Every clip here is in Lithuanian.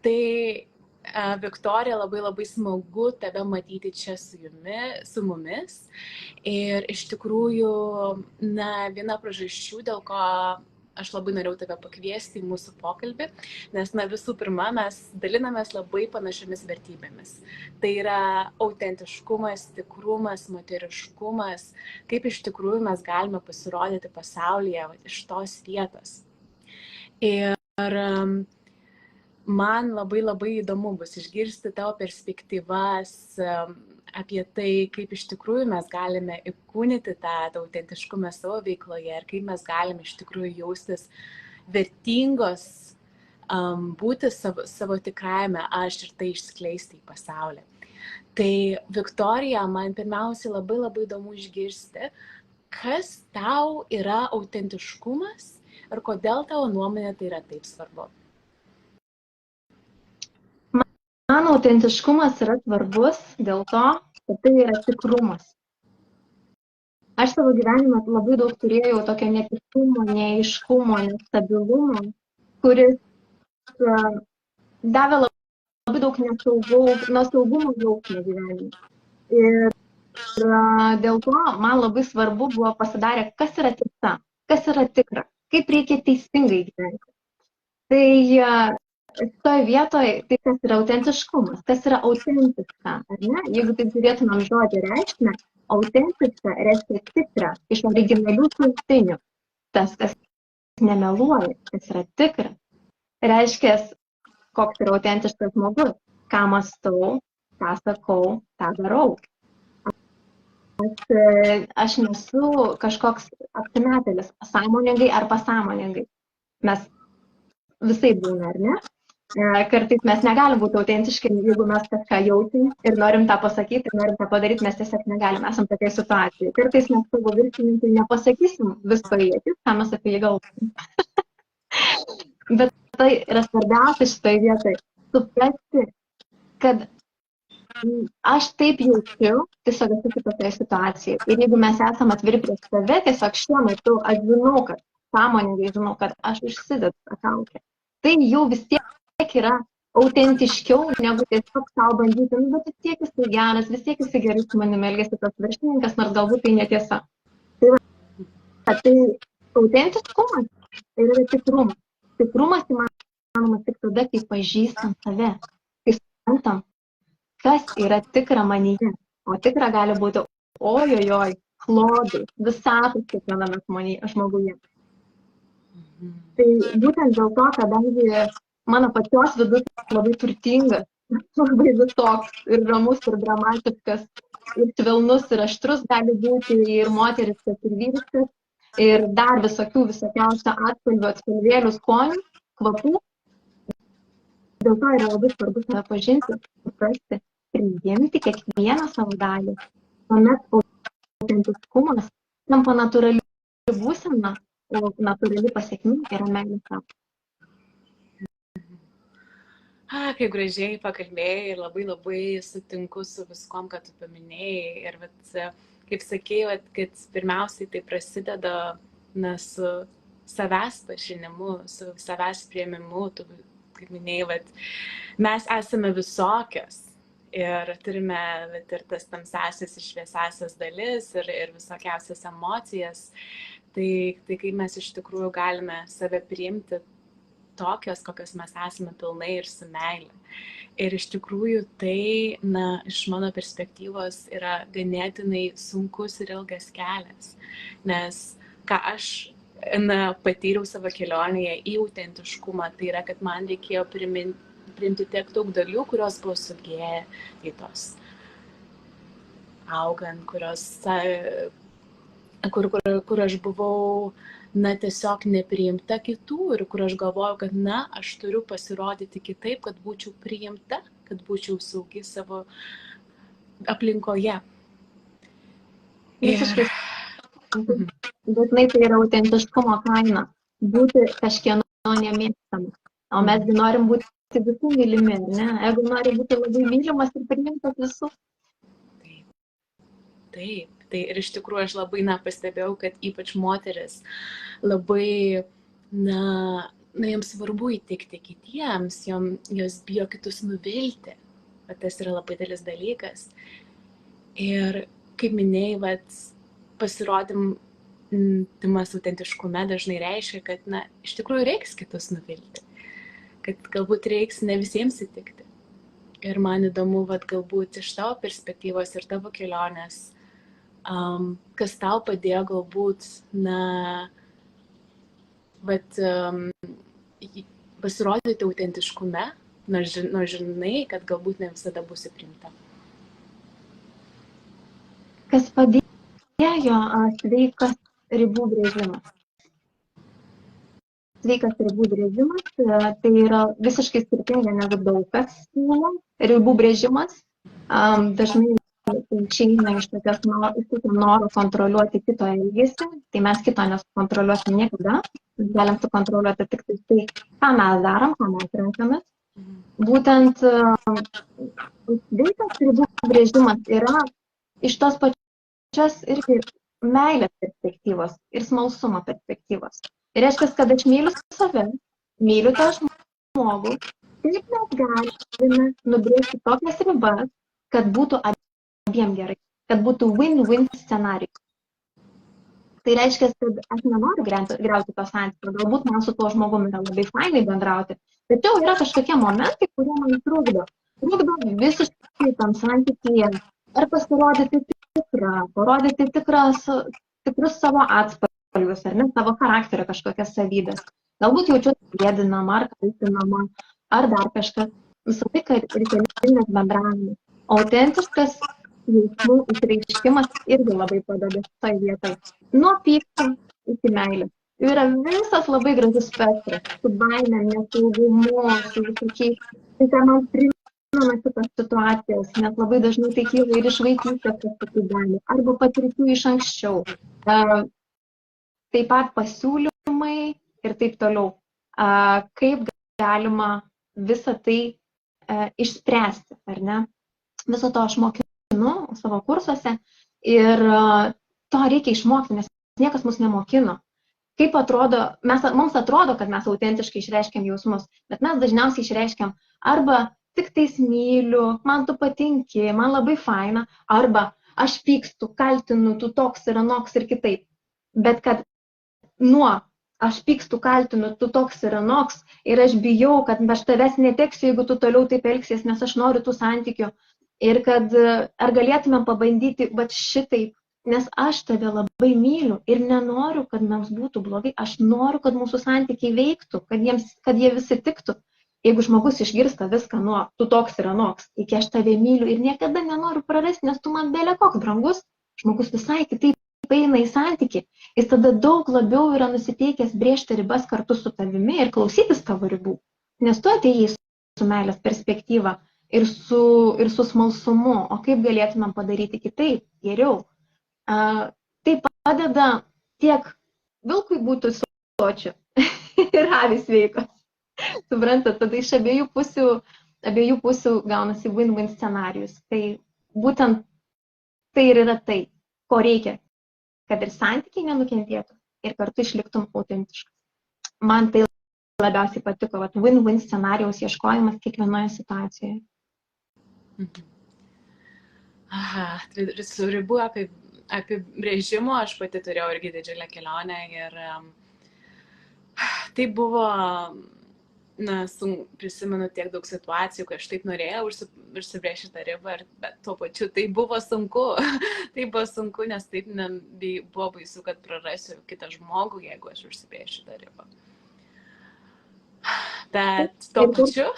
Tai Viktorija, labai smagu tave matyti čia su mumis. Ir iš tikrųjų, viena priežasčių, dėl ko aš labai norėjau tave pakviesti į mūsų pokalbį, nes visų pirma, mes dalinamės labai panašiomis vertybėmis. Tai yra autentiškumas, tikrumas, moteriškumas, kaip iš tikrųjų mes galime pasirodyti pasaulyje iš tos vietos. Ir man labai įdomu bus išgirsti tavo perspektyvas apie tai, kaip iš tikrųjų mes galime įkūnyti tą autentiškumą savo veikloje ir kaip mes galime iš tikrųjų jaustis vertingos, būti savo tikrajame aš ir tai išskleisti į pasaulį. Tai Viktorija, man pirmiausia labai įdomu išgirsti, kas tau yra autentiškumas ir kodėl tavo nuomonė tai yra taip svarbu. Man autentiškumas yra svarbus dėl to, kad tai yra tikrumas. Aš savo gyvenime labai daug turėjau tokio netikrumo, neaiškumo, nestabilumo, kuris davė labai daug nesaugumo jausmo gyvenime. Ir dėl to man labai svarbu buvo pasidarę, kas yra tiesa, kas yra tikra, kaip reikia teisingai gyventi. Tai šitoje vietoje, tai kas yra autentiškumas, kas yra autentiška, ar ne? Jeigu taip žiūrėtumėm žodį reikšmę, autentiška reiškia tikra, iš originalių šaltinių. Tas, kas nemeluoja, kas yra tikra, reiškia, koks yra autentiškas žmogus, ką mąstau, ką sakau, tą darau. Aš nesu kažkoks apsimetėlis, sąmoningai ar pasąmoningai. Mes visai būna, ar ne? Kartais mes negalim būti autentiški, jeigu mes kažką jautim ir norim tą pasakyti, norim tą padaryti, mes tiesiog negalim, esam tokiai situacijai. Kartais mes savo viršininkui nepasakysim visko į akis, ką mes apie jį galvosim. Bet tai yra svarbiausia šitoje vietoje, suprasti, kad aš taip jaučiu, tiesiog esu kitoje situacijoje. Ir jeigu mes esam atviri prieš save, tiesiog šiuo metu aš žinau, kad sąmoningai žinau, kad aš užsidedu tą kaukę. Tai jau vis tiek yra autentiškiau, negu tiesiog savo bandyti, bet vis tiek jisai geras, vis tiek jisai gerai su manimi elgiasi tas viršininkas, nors galbūt tai netiesa. Tai autentiškumas yra tikrumas. Tikrumas įmanomas tik tada, kai pažįstam save, kai suprantam, kas yra tikra manyje. O tikra gali būti ojojoj, klodai, visatos kiekviename žmoguje. Tai būtent dėl to, kadangi mano pačios vidus labai turtingas, labai visoks ir ramus ir dramatiškas, ir švelnus ir aštrus gali būti ir moteriškas ir vyriškas, ir dar visokiausių atspalvių, atspalvėlių, skonių, kvapų. Dėl to yra labai svarbu save pažinti, suprasti, priimti kiekvieną savo dalį. Tuomet autentiškumas tampa natūrali būsena, o natūrali pasekmė yra meilė sau. Kaip gražiai pakalbėjai ir labai sutinku su viskom, ką tu paminėjai. Ir kaip sakėjai, kad pirmiausiai tai prasideda su savęs pažinimu, su savęs priėmimu. Tu, kaip minėjai, mes esame visokios ir turime ir tas tamsiasias ir šviesiasias dalis ir visokiausias emocijas. Tai kaip mes iš tikrųjų galime save priimti tokios, kokios mes esame pilnai ir su meile. Ir iš tikrųjų tai, iš mano perspektyvos yra ganėtinai sunkus ir ilgas kelias. Nes ką aš patyriau savo kelionėje į autentiškumą, tai yra, kad man reikėjo priimti tiek daug dalių, kurios buvo sugėdytos, augant, kur aš buvau tiesiog nepriimta kitų ir kur aš galvojau, kad aš turiu pasirodyti kitaip, kad būčiau priimta, kad būčiau saugi savo aplinkoje. Visiškai. Dažnai tai yra autentiškumo kaina. Būti kažkieno nemėgstama. O mesgi norim būti visų mylimi, ne? Jeigu nori būti labai mylimas ir priimtas visų. Taip. Tai ir iš tikrųjų aš labai pastebėjau, kad ypač moteris labai jiems svarbu įtikti kitiems, jos bijo kitus nuvilti. Bet tas yra labai didelis dalykas. Ir kaip minėjai, pasirodymas autentiškume dažnai reiškia, kad, iš tikrųjų reiks kitus nuvilti. Kad galbūt reiks ne visiems įtikti. Ir man įdomu, galbūt iš tavo perspektyvos ir tavo kelionės, kas tau padėjo galbūt, pasirodyti autentiškume, nors žinai, kad galbūt ne visada būsi priimta. Kas padėjo sveikas ribų brėžimas. Sveikas ribų brėžimas, tai yra visiškai skirtinga negu daug kas siūlo. Ribų brėžimas dažnai išeina iš tokio noro kontroliuoti kito elgesį, tai mes kito nesukontroliuosim niekada, galim sukontroliuoti tik tai, ką mes darom, ką mes renkamės. Būtent sveikas ribų brėžimas yra iš tos pačios irgi meilės perspektyvos ir smalsumo perspektyvos. Tai reiškia, kad aš myliu save, myliu tą žmogų, kaip mes galime nubrėžti tokias ribas, kad būtų abiem gerai, kad būtų win-win scenarijus. Tai reiškia, kad aš nenoriu griauti to santykio, galbūt man su tuo žmogumi yra labai fainai bendrauti, tačiau yra kažkokie momentai, kurie man trukdo visiškai tam santykyje, ar pasirodyti tikrą, parodyti tikrus savo atspalvius, ar ne, savo charakterio kažkokias savybės. Galbūt jaučiu gėdinama, ar kaltinama, ar dar kažkas. Visą laiką reikalingas bendravimas. Autentiškas jausmų išreiškimas irgi labai padeda šitoje vietoje. Nuo pykčio iki meilės. Yra visas labai gražus spektras, su baimėm, nesaugumu, su visokiais. Tai ką man primena šitas situacijas, nes labai dažnai tai kyla ir iš vaikystės kažkokių dalį, arba patirčių iš anksčiau. Taip pat pasiūlymai ir taip toliau. Kaip galima visą tai išspręsti, ar ne? Viso to aš mokinu savo kursuose ir to reikia išmokti, nes niekas mus nemokino. Kaip atrodo, mums atrodo, kad mes autentiškai išreiškiam jausmus, bet mes dažniausiai išreiškiam arba tik tais myliu, man tu patinki, man labai faina, arba aš pykstu, kaltinu, tu toks ir anoks ir kitaip. Bet kad nuo aš pykstu, kaltinu, tu toks ir anoks ir aš bijau, kad aš tavęs neteksiu, jeigu tu toliau taip elgsies, nes aš noriu tų santykių. Ir kad ar galėtumėm pabandyti šitaip, nes aš tave labai myliu ir nenoriu, kad mums būtų blogai, aš noriu, kad mūsų santykiai veiktų, kad jie visi tiktų. Jeigu žmogus išgirsta viską nuo tu toks ir anoks, iki aš tave myliu ir niekada nenoriu prarasti, nes tu man belė koks brangus, žmogus visai kitaip eina į santykį, jis tada daug labiau yra nusiteikęs brėžti ribas kartu su tavimi ir klausytis tavo ribų, nes tu atėjai su meilės perspektyva ir su smalsumu, o kaip galėtumėm padaryti kitaip, geriau. Tai padeda tiek vilkui būti sočiu ir avys sveikos. Suprantat, tada iš abiejų pusių gaunasi win-win scenarijus. Tai būtent tai ir yra tai, ko reikia, kad ir santykiai nenukentėtų ir kartu išliktum autentiškas. Man tai labiausiai patiko, win-win scenarijaus ieškojimas kiekvienoje situacijoje. Aha, su ribų apibrėžimu aš pati turėjau irgi didžiulę kelionę ir tai buvo, prisimenu tiek daug situacijų, kai aš taip norėjau užsibrėžti tą ribą, bet tuo pačiu tai buvo sunku. Tai buvo sunku, nes taip buvo baisu, kad prarasiu kitą žmogų, jeigu aš užsibrėžiu tą ribą. Bet tuo pačiu...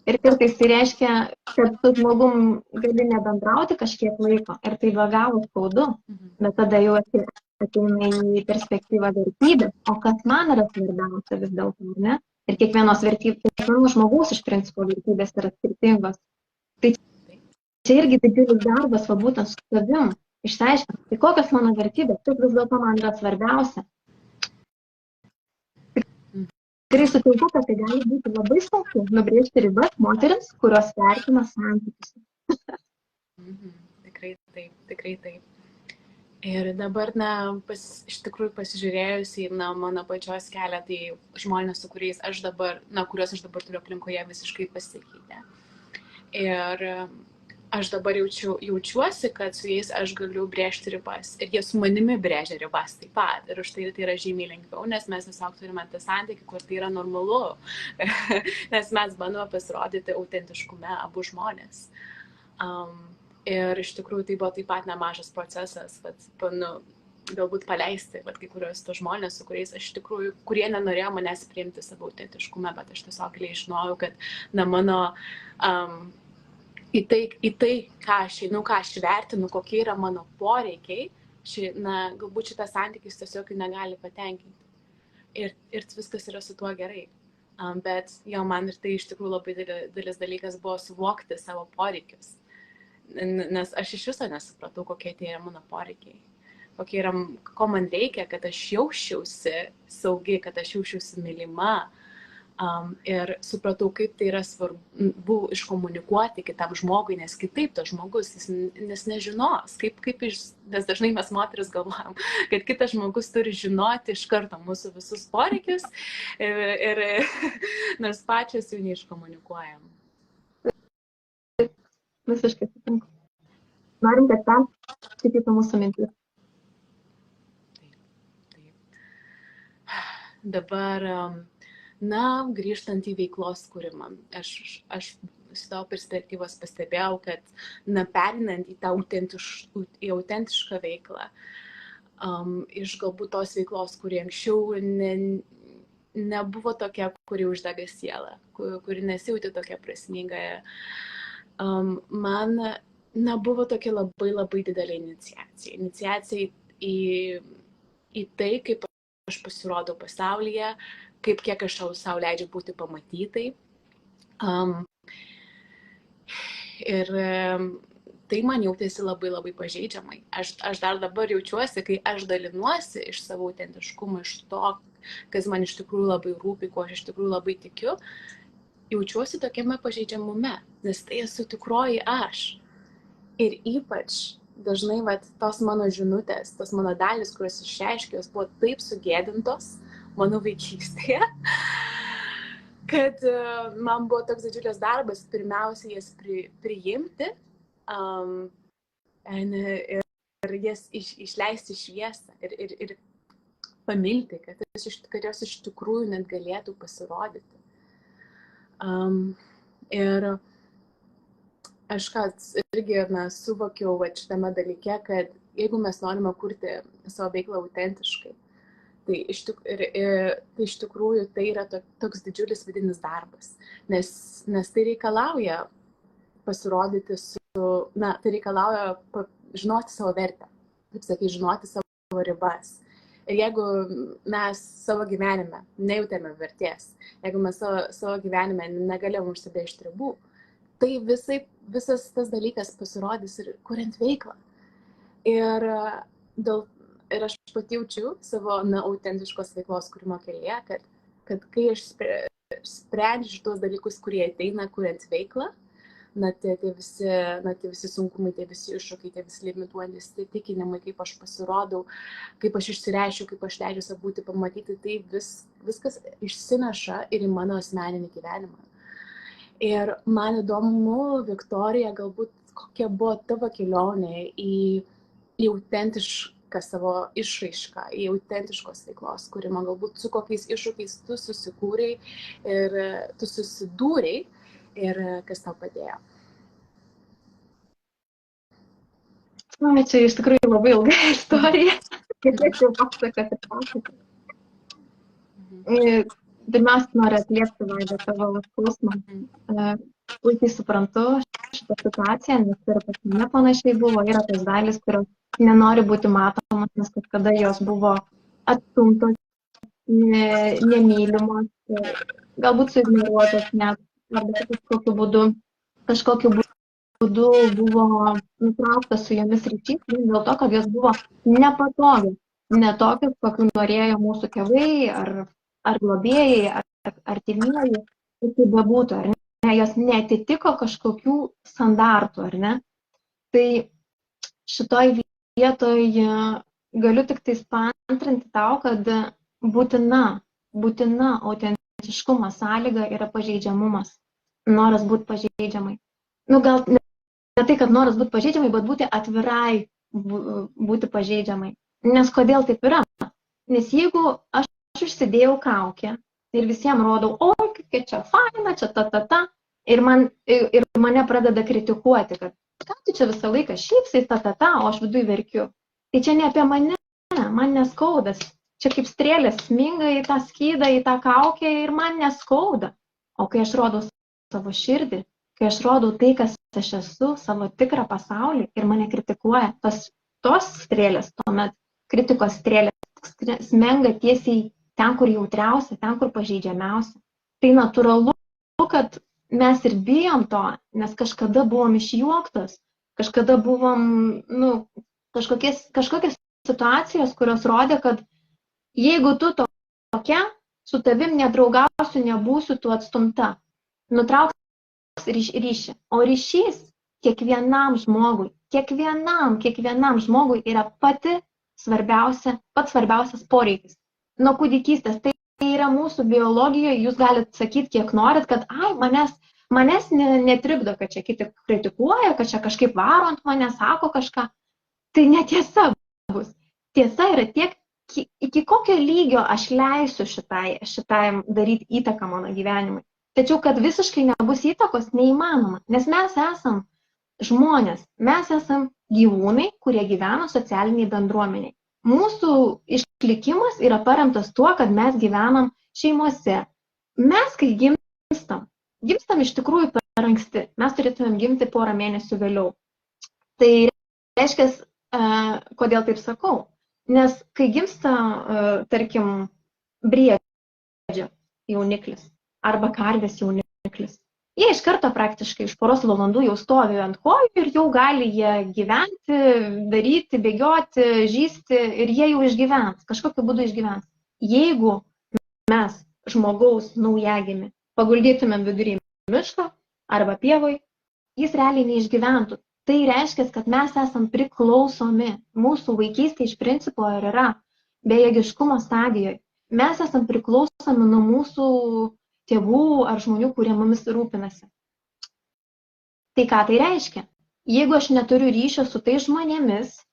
Ir kartais tai reiškia, kad su žmogum gali nebendrauti kažkiek laiko ir tai be galo skaudu, bet tada jau ateina į perspektyvą vertybės, o kas man yra svarbiausia vis dėlto, ne? Ir kiekvienos žmogaus iš principo vertybės yra skirtingos. Tai čia irgi didžiulis darbas, būtent su savim išsiaiškinti, tai kokios mano vertybės, tai vis dėlto man yra svarbiausia. Tikrai sutinku, kad tai gali būti labai sunku nubrėžti ribas moterims, kurios vertina santykius. Tikrai taip. Ir dabar, iš tikrųjų pasižiūrėjus į mano pačios kelią, tai žmonės, su kuriais aš dabar, kuriuos aš dabar turiu aplinkoje, visiškai pasikeitė. Ir aš dabar jaučiuosi, kad su jais aš galiu brėžti ribas. Ir jie su manimi brėžia ribas taip pat. Ir už tai yra žymiai lengviau, nes mes tiesiog turime tą santykį, kur tai yra normalu. Nes mes bandome pasirodyti autentiškume abu žmonės. Ir iš tikrųjų tai buvo taip pat nemažas procesas, galbūt paleisti kai kuriuos tos žmonės, su kuriais aš iš tikrųjų, kurie nenorėjo manęs priimti savo autentiškume, bet aš tiesiog giliai žinojau, kad mano į tai, ką aš vertinu, kokie yra mano poreikiai, galbūt šitas santykis tiesiog negali patenkinti. Ir viskas yra su tuo gerai. Bet man ir tai iš tikrųjų labai didelis dalykas buvo suvokti savo poreikius. Nes aš iš viso nesupratau, kokie tie yra mano poreikiai. Ko man reikia, kad aš jausčiausi saugi, kad aš jausčiausi mylima. Ir supratau, kaip tai yra svarbu iškomunikuoti kitam žmogui, nes kitaip tas žmogus, jis nežinos, nes dažnai mes moteris galvojam, kad kitas žmogus turi žinoti iš karto mūsų visus poreikius ir nors pačios jų neiškomunikuojam. Visiškai sutinku. Norim, kad ten skaitytų mūsų mintis. Taip. Dabar, grįžtant į veiklos kūrimą, aš su tavo perspektyvos pastebėjau, kad, perinant į tą autentišką veiklą, iš galbūt tos veiklos, kuri anksčiau nebuvo tokia, kuri uždega sielą, kuri nesijauti tokia prasminga, man nebuvo tokia labai labai didelė iniciacija į tai, kaip aš pasirodau pasaulyje, kiek aš sau leidžiu būti pamatytai. Ir tai man jautėsi labai labai pažeidžiamai. Aš dar dabar jaučiuosi, kai aš dalinuosi iš savo autentiškumo, iš to, kas man iš tikrųjų labai rūpi, kuo aš iš tikrųjų labai tikiu, jaučiuosi tokiame pažeidžiamume, nes tai esu tikroji aš. Ir ypač dažnai tos mano žinutės, tos mano dalys, kurios išreiškiau, jos buvo taip sugėdintos mano vaikystėje, kad man buvo toks didžiulis darbas pirmiausia jas priimti ir jas išleisti šviesą ir pamilti, kad jos iš tikrųjų net galėtų pasirodyti. Ir aš irgi suvokiau šitame dalyke, kad jeigu mes norime kurti savo veiklą autentiškai, tai iš tikrųjų tai yra toks didžiulis vidinis darbas, nes tai reikalauja pasirodyti tai reikalauja žinoti savo vertę, kaip sakai, žinoti savo ribas. Ir jeigu mes savo gyvenime nejautėme vertės, jeigu mes savo gyvenime negalėjome užsibrėžti ribų, tai visas tas dalykas pasirodys ir kuriant veiklą. Ir aš pati jaučiu savo autentiškos veiklos kūrimo kelyje, kad kai aš sprendžiu šitos dalykus, kurie ateina kuriant veiklą, tie visi sunkumai, tie visi iššūkiai, tie visi limituojantis įsitikinimai, kaip aš pasirodau, kaip aš išsireiškiu, kaip aš leidžiu save būti pamatyti, tai viskas išsineša ir į mano asmeninį gyvenimą. Ir man įdomu, Viktorija, galbūt kokia buvo tavo kelionė į autentišką savo išraišką, į autentiškos veiklos kūrimą, galbūt su kokiais iššūkiais tu susikūrei ir tu susidūrei ir kas tau padėjo. Čia iš tikrųjų labai ilga istorija. Galėčiau pasakoti. Pirmiausia, noriu atliepti, Vaida, tavo skausmą. Puikiai suprantu šitą situaciją, nes ir pas mane panašiai buvo. Yra tos dalys, kurios nenori būti matomas, nes kažkada jos buvo atstumtos, nemylimos, galbūt suignoruotos net. Arba kažkokiu būdu buvo nutrauktas su jomis ryšys, dėl to, kad jos buvo nepatogios, ne tokios, kokių norėjo mūsų tėvai, ar globėjai, ar artimieji, ir tai bebūtų, ar ne, jos neatitiko kažkokių standartų, ar ne. Tai šitoj vietoj galiu tik tais paantrinti tau, kad būtina autentiškumo sąlyga yra pažeidžiamumas, noras būti pažeidžiamai. Nu, gal ne tai, kad noras būti pažeidžiamai, bet būti atvirai, būti pažeidžiamai. Nes kodėl taip yra? Nes jeigu aš užsidėjau kaukę ir visiems rodau, o, kaip čia faina, čia ta, ir mane pradeda kritikuoti, kad ką tu čia visą laiką šypsai, ta, o aš viduj verkiu. Tai čia ne apie mane, man neskaudas. Čia kaip strėlės sminga į tą skydą, į tą kaukę ir man neskauda. O kai aš rodau savo širdį, kai aš rodau tai, kas aš esu, savo tikrą pasaulį ir mane kritikuoja, tos strėlės, tuomet kritikos strėlės smenga tiesiai ten, kur jautriausia, ten, kur pažeidžiamiausia. Tai natūralu, kad mes ir bijom to, nes kažkada buvom išjuoktos, kažkada buvom, kažkokios situacijos, kurios rodė, kad jeigu tu tokia, su tavim nedraugausiu, nebūsiu, tu atstumta. Nutrauks ryšį. O ryšys kiekvienam žmogui yra pats svarbiausias poreikis. Nuo kūdikystės. Tai yra mūsų biologijoje, jūs galite sakyti, kiek norit, kad manęs netrikdo, kad čia kiti kritikuoja, kad čia kažkaip varo ant mane, sako kažką. Tai netiesa bus. Tiesa yra tiek, iki kokio lygio aš leisiu šitai daryti įtaką mano gyvenimui. Tačiau, kad visiškai nebus įtakos, neįmanoma, nes mes esam žmonės, mes esam gyvūnai, kurie gyvena socialiniai bendruomeniai. Mūsų išlikimas yra paremtas tuo, kad mes gyvenam šeimose. Mes, kai gimstam iš tikrųjų per anksti, mes turėtumėm gimti porą mėnesių vėliau. Tai reiškia, kodėl taip sakau? Nes kai gimsta, tarkim, briedžio jauniklis arba karvės jauniklis, jie iš karto praktiškai iš poros valandų jau stovi ant kojų ir jau gali jie gyventi, daryti, bėgioti, žysti ir jie jau išgyvens, kažkokiu būdu išgyvens. Jeigu mes žmogaus naujagimį paguldytumėm vidury miško arba pievoj, jis realiai neišgyventų. Tai reiškia, kad mes esam priklausomi. Mūsų vaikystė iš principo ir yra bejėgiškumo stadijoje. Mes esam priklausomi nuo mūsų tėvų ar žmonių, kurie mumis rūpinasi. Tai ką tai reiškia? Jeigu aš neturiu ryšio su tais žmonėmis,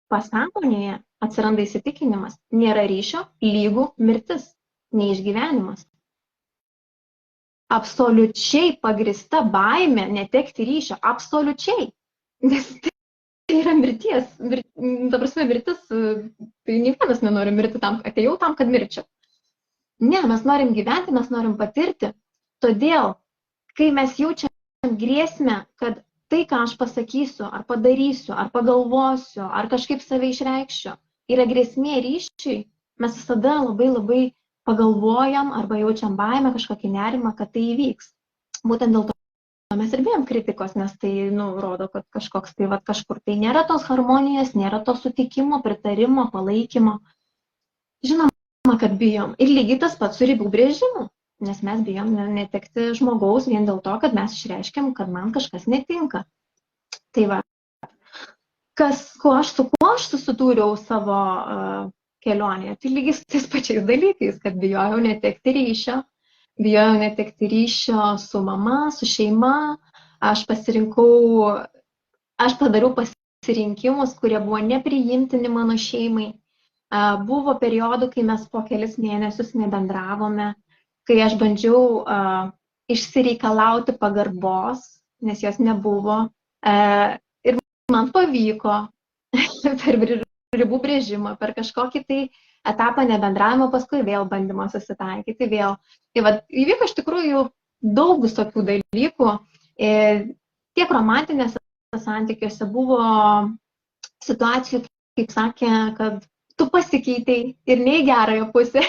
pasąmonėje atsiranda įsitikinimas, nėra ryšio, lygų mirtis, neišgyvenimas. Absoliučiai pagrįsta baimė netekti ryšio, absoliučiai. Nes tai yra mirties. Ta prasme, mirtis, tai nei vienas nenori mirti tam, atėjau tam, kad mirčiau. Ne, mes norim gyventi, mes norim patirti. Todėl, kai mes jaučiam grėsmę, kad tai, ką aš pasakysiu, ar padarysiu, ar pagalvosiu, ar kažkaip save išreikščiu, yra grėsmė ryšiui, mes visada labai pagalvojam arba jaučiam baimę, kažkokį nerimą, kad tai įvyks. Būtent dėl to mes ir bijom kritikos, nes tai rodo, kad kažkoks tai kažkur tai nėra tos harmonijos, nėra to sutikimo, pritarimo, palaikymo. Žinoma, kad bijom. Ir lygiai tas pats su ribų brėžimu, nes mes bijom netekti žmogaus vien dėl to, kad mes išreiškiam, kad man kažkas netinka. Tai va, su kuo aš susidūriau savo kelionėje, tai lygiai su tais pačiais dalykais, kad bijojau netekti ryšio su mama, su šeima, aš padariau pasirinkimus, kurie buvo nepriimtini mano šeimai. Buvo periodų, kai mes po kelis mėnesius nebendravome, kai aš bandžiau išsireikalauti pagarbos, nes jos nebuvo. Ir man pavyko per ribų brėžimą, per kažkokį tai etapą nebendravimo, paskui vėl bandymo susitaikyti vėl. Tai įvyko iš tikrųjų daug visokių dalykų. Tiek romantinėse santykiuose buvo situacijų, kaip sakė, kad tu pasikeitai ir ne į gerąją pusę,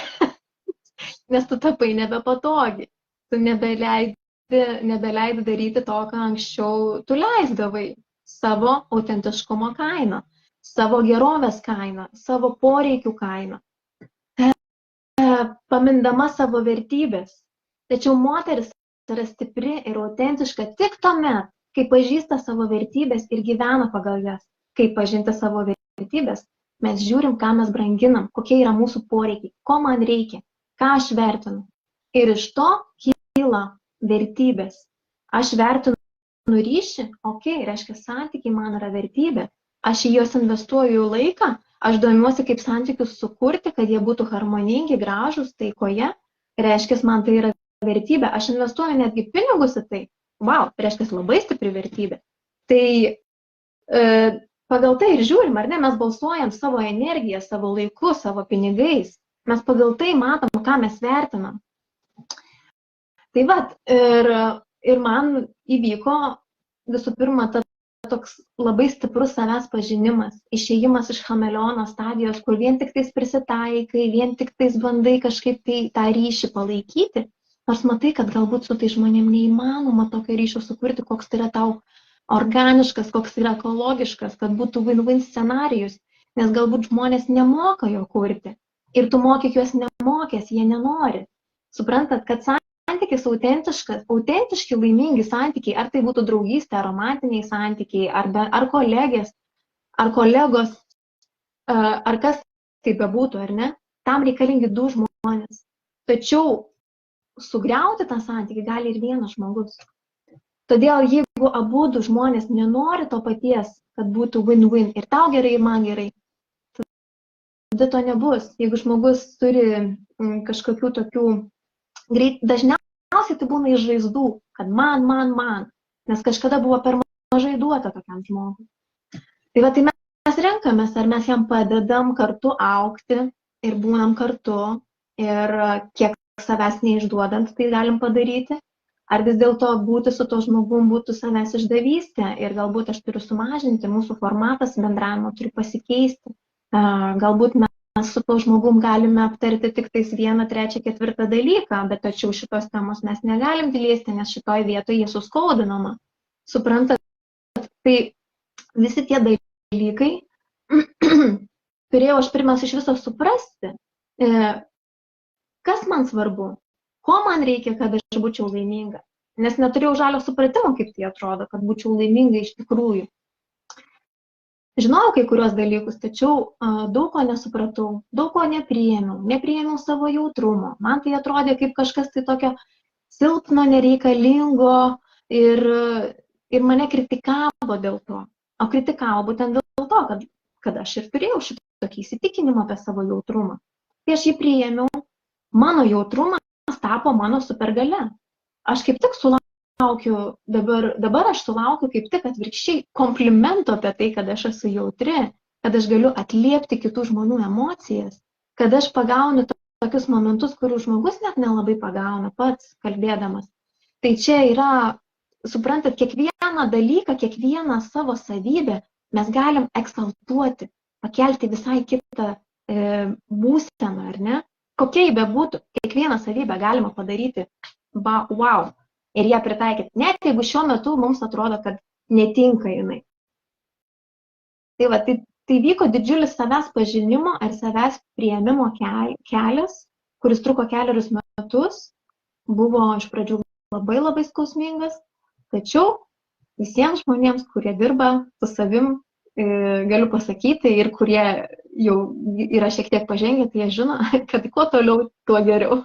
nes tu tapai nebepatogi. Tu nebeleidi daryti to, ką anksčiau tu leisdavai. Savo autentiškumo kainą, savo gerovės kainą, savo poreikių kainą. Pamindama savo vertybės. Tačiau moteris yra stipri ir autentiška tik tuomet, kai pažįsta savo vertybės ir gyvena pagal jas. kaip pažinti savo vertybės, mes žiūrim, ką mes branginam, kokie yra mūsų poreikiai, ko man reikia, ką aš vertinu. Ir iš to kyla vertybės. Aš vertinu ryšį, reiškia, santykiai man yra vertybė. Aš į juos investuoju laiką, aš domiuosi, kaip santykius sukurti, kad jie būtų harmoningi, gražūs, taikoje. Reiškia, man tai yra vertybė. Aš investuoju netgi pinigus į tai. Wow, reiškia, labai stipri vertybė. Tai pagal tai ir žiūrim, ar ne, mes balsuojam savo energiją, savo laiku, savo pinigais. Mes pagal tai matom, ką mes vertinam. Tai vat, ir man įvyko visų pirma toks labai stiprus savęs pažinimas, išėjimas iš chameleono stadijos, kur vien tik tais prisitaikai, vien tik tais bandai kažkaip tai tą ryšį palaikyti, nors matai, kad galbūt su tai žmonėm neįmanoma tokio ryšio sukurti, koks tai yra tau organiškas, koks tai yra ekologiškas, kad būtų win-win scenarijus, nes galbūt žmonės nemoka jo kurti ir tu mokyk juos nemokės, jie nenori. Suprantat, kad santykis autentiški, laimingi santykiai, ar tai būtų draugystė, romantiniai santykiai, ar kolegės, ar kolegos, ar kas tai bebūtų, ar ne, tam reikalingi du žmonės. Tačiau sugriauti tą santykį gali ir vienas žmogus. Todėl jeigu abudu žmonės nenori to paties, kad būtų win-win ir tau gerai, ir man gerai, tada to nebus. Jeigu žmogus turi kažkokių tokių dažniausiai tai būna iš žaizdų, kad man, nes kažkada buvo per mažai duota tokiam žmogui. Tai va, tai mes renkamės, ar mes jam padedam kartu augti ir būnam kartu ir kiek savęs neišduodant tai galim padaryti, ar vis dėlto būti su to žmogum būtų savęs išdavystė ir galbūt aš turiu sumažinti, mūsų formatas bendravimo turi pasikeisti, galbūt mes su to žmogum galime aptarti tik tais 1, 3, 4 dalyką, bet tačiau šitos temos mes negalim liesti, nes šitoj vietoje jie suskaudinama. Suprantat, tai visi tie dalykai turėjau aš pirmiausia iš viso suprasti, kas man svarbu, ko man reikia, kad aš būčiau laiminga, nes neturėjau žalio supratimo, kaip tai atrodo, kad būčiau laiminga iš tikrųjų. Žinojau kai kurios dalykus, tačiau daug ko nesupratau, daug ko nepriėmiau savo jautrumo. Man tai atrodė kaip kažkas tai tokio silpno, nereikalingo ir mane kritikavo dėl to. O kritikavo būtent dėl to, kad aš ir turėjau šitokį įsitikinimą apie savo jautrumą. Tai aš jį priėmiau, mano jautrumas tapo mano supergalia. Aš kaip tik dabar aš sulaukiu kaip tik atvirkščiai komplimento apie tai, kad aš esu jautri, kad aš galiu atliepti kitų žmonių emocijas, kad aš pagaunu tokius momentus, kurių žmogus net nelabai pagauna pats kalbėdamas. Tai čia yra, suprantat, kiekvieną dalyką, kiekvieną savo savybę mes galim eksaltuoti, pakelti visai kitą būseną, ar ne? Kokia jį bebūtų, kiekvieną savybę galima padaryti wow. Ir ją pritaikyti, net jeigu šiuo metu mums atrodo, kad netinka jinai. Tai va, tai vyko didžiulis savęs pažinimo ar savęs priėmimo kelias, kuris truko 4 metus, buvo iš pradžių labai labai skausmingas, tačiau visiems žmonėms, kurie dirba su savim, galiu pasakyti, ir kurie jau yra šiek tiek pažengę, tai jie žino, kad kuo toliau, tuo geriau.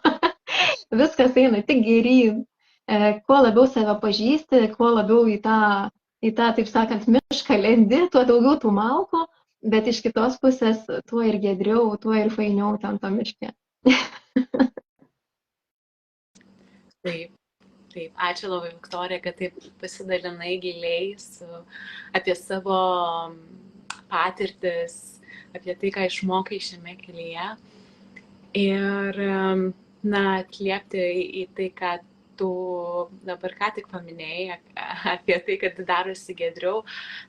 Viskas eina tik geryn. Kuo labiau save pažįsti, kuo labiau į tą, taip sakant, mišką lendi, tuo daugiau tų malkų, bet iš kitos pusės tuo ir giedriau, tuo ir fainiau ten to miške. Taip. Ačiū labai, Viktorija, kad taip pasidalinai giliai apie savo patirtis, apie tai, ką išmokai šiame kelyje. Ir, atliepti į tai, kad tu dabar ką tik paminėjai apie tai, kad darosi giedriau,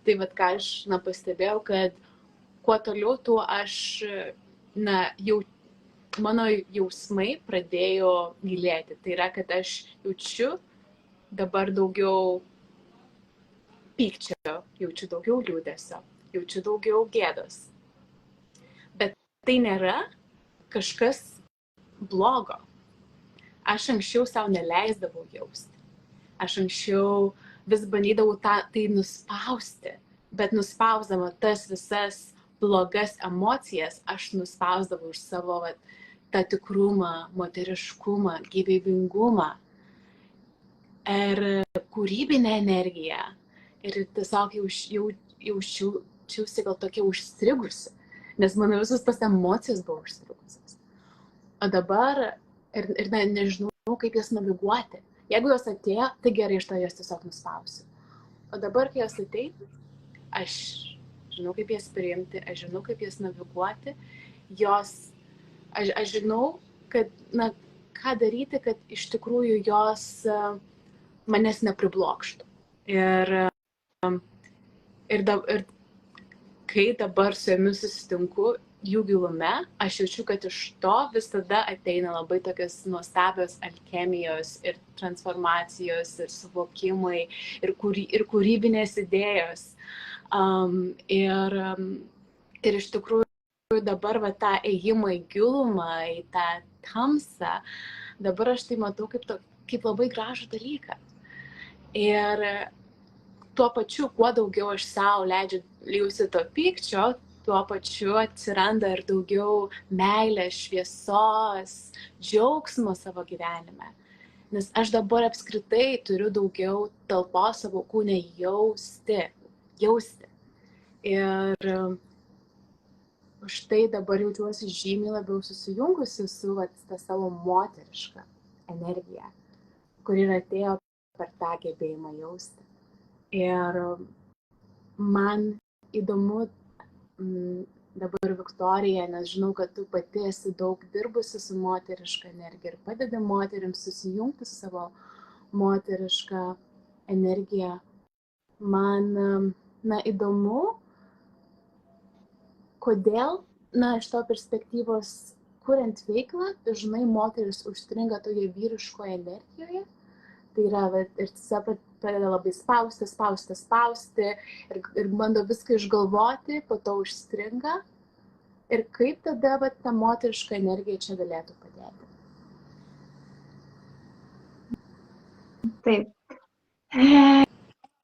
tai vat ką aš pastebėjau, kad kuo toliau, tuo aš, mano jausmai pradėjo gilėti. Tai yra, kad aš jaučiu dabar daugiau pykčio, jaučiu daugiau liūdesio, jaučiu daugiau gėdos. Bet tai nėra kažkas blogo. Aš anksčiau savo neleisdavau jausti. Aš anksčiau vis bandydavau tai nuspausti, Bet nuspausdama tas visas blogas emocijas, aš nuspausdavau iš savo tą tikrumą, moteriškumą, gyvybingumą ir kūrybinę energiją. Ir tiesiog jaučiausi gal tokia užstrigusi, nes mano visos tas emocijos buvo užstrigusios. O dabar ir nežinau, kaip jas naviguoti. Jeigu jos atėjo, tai gerai, iš to jas tiesiog nuspausiu. O dabar, kai jos ateina, aš žinau, kaip jas priimti, aš žinau, kaip jas naviguoti. Aš žinau, kad, ką daryti, kad iš tikrųjų jos manęs nepriblokštų. Ir kai dabar su jomis susitinku, jų gilume, aš jaučiu, kad iš to visada ateina labai tokios nuostabios alchemijos ir transformacijos ir suvokimai ir kūrybinės idėjos. Ir iš tikrųjų dabar tą ėjimą į gilumą, į tą tamsą, dabar aš tai matau kaip labai gražų dalyką. Ir tuo pačiu, kuo daugiau aš savo leidžiu jausti to pykčio, tuo pačiu atsiranda ir daugiau meilės, šviesos, džiaugsmo savo gyvenime. Nes aš dabar apskritai turiu daugiau talpos savo kūne jausti. Ir už tai dabar jaučiuosi žymiai labiau susijungusi su tą savo moterišką energiją, kuri atėjo per tą gebėjimą jausti. Ir man įdomu dabar, Viktorija, nes žinau, kad tu pati esi daug dirbusi su moteriška energija ir padedi moterims susijungti su savo moterišką energiją. Man įdomu, kodėl, iš to perspektyvos, kuriant veiklą, dažnai moteris užstringa toje vyriškoje energijoje. Tai yra, ir tiesiog pradeda labai spausti ir bando viską išgalvoti, po to užstringa. Ir kaip tada ta moteriška energija čia galėtų padėti? Taip.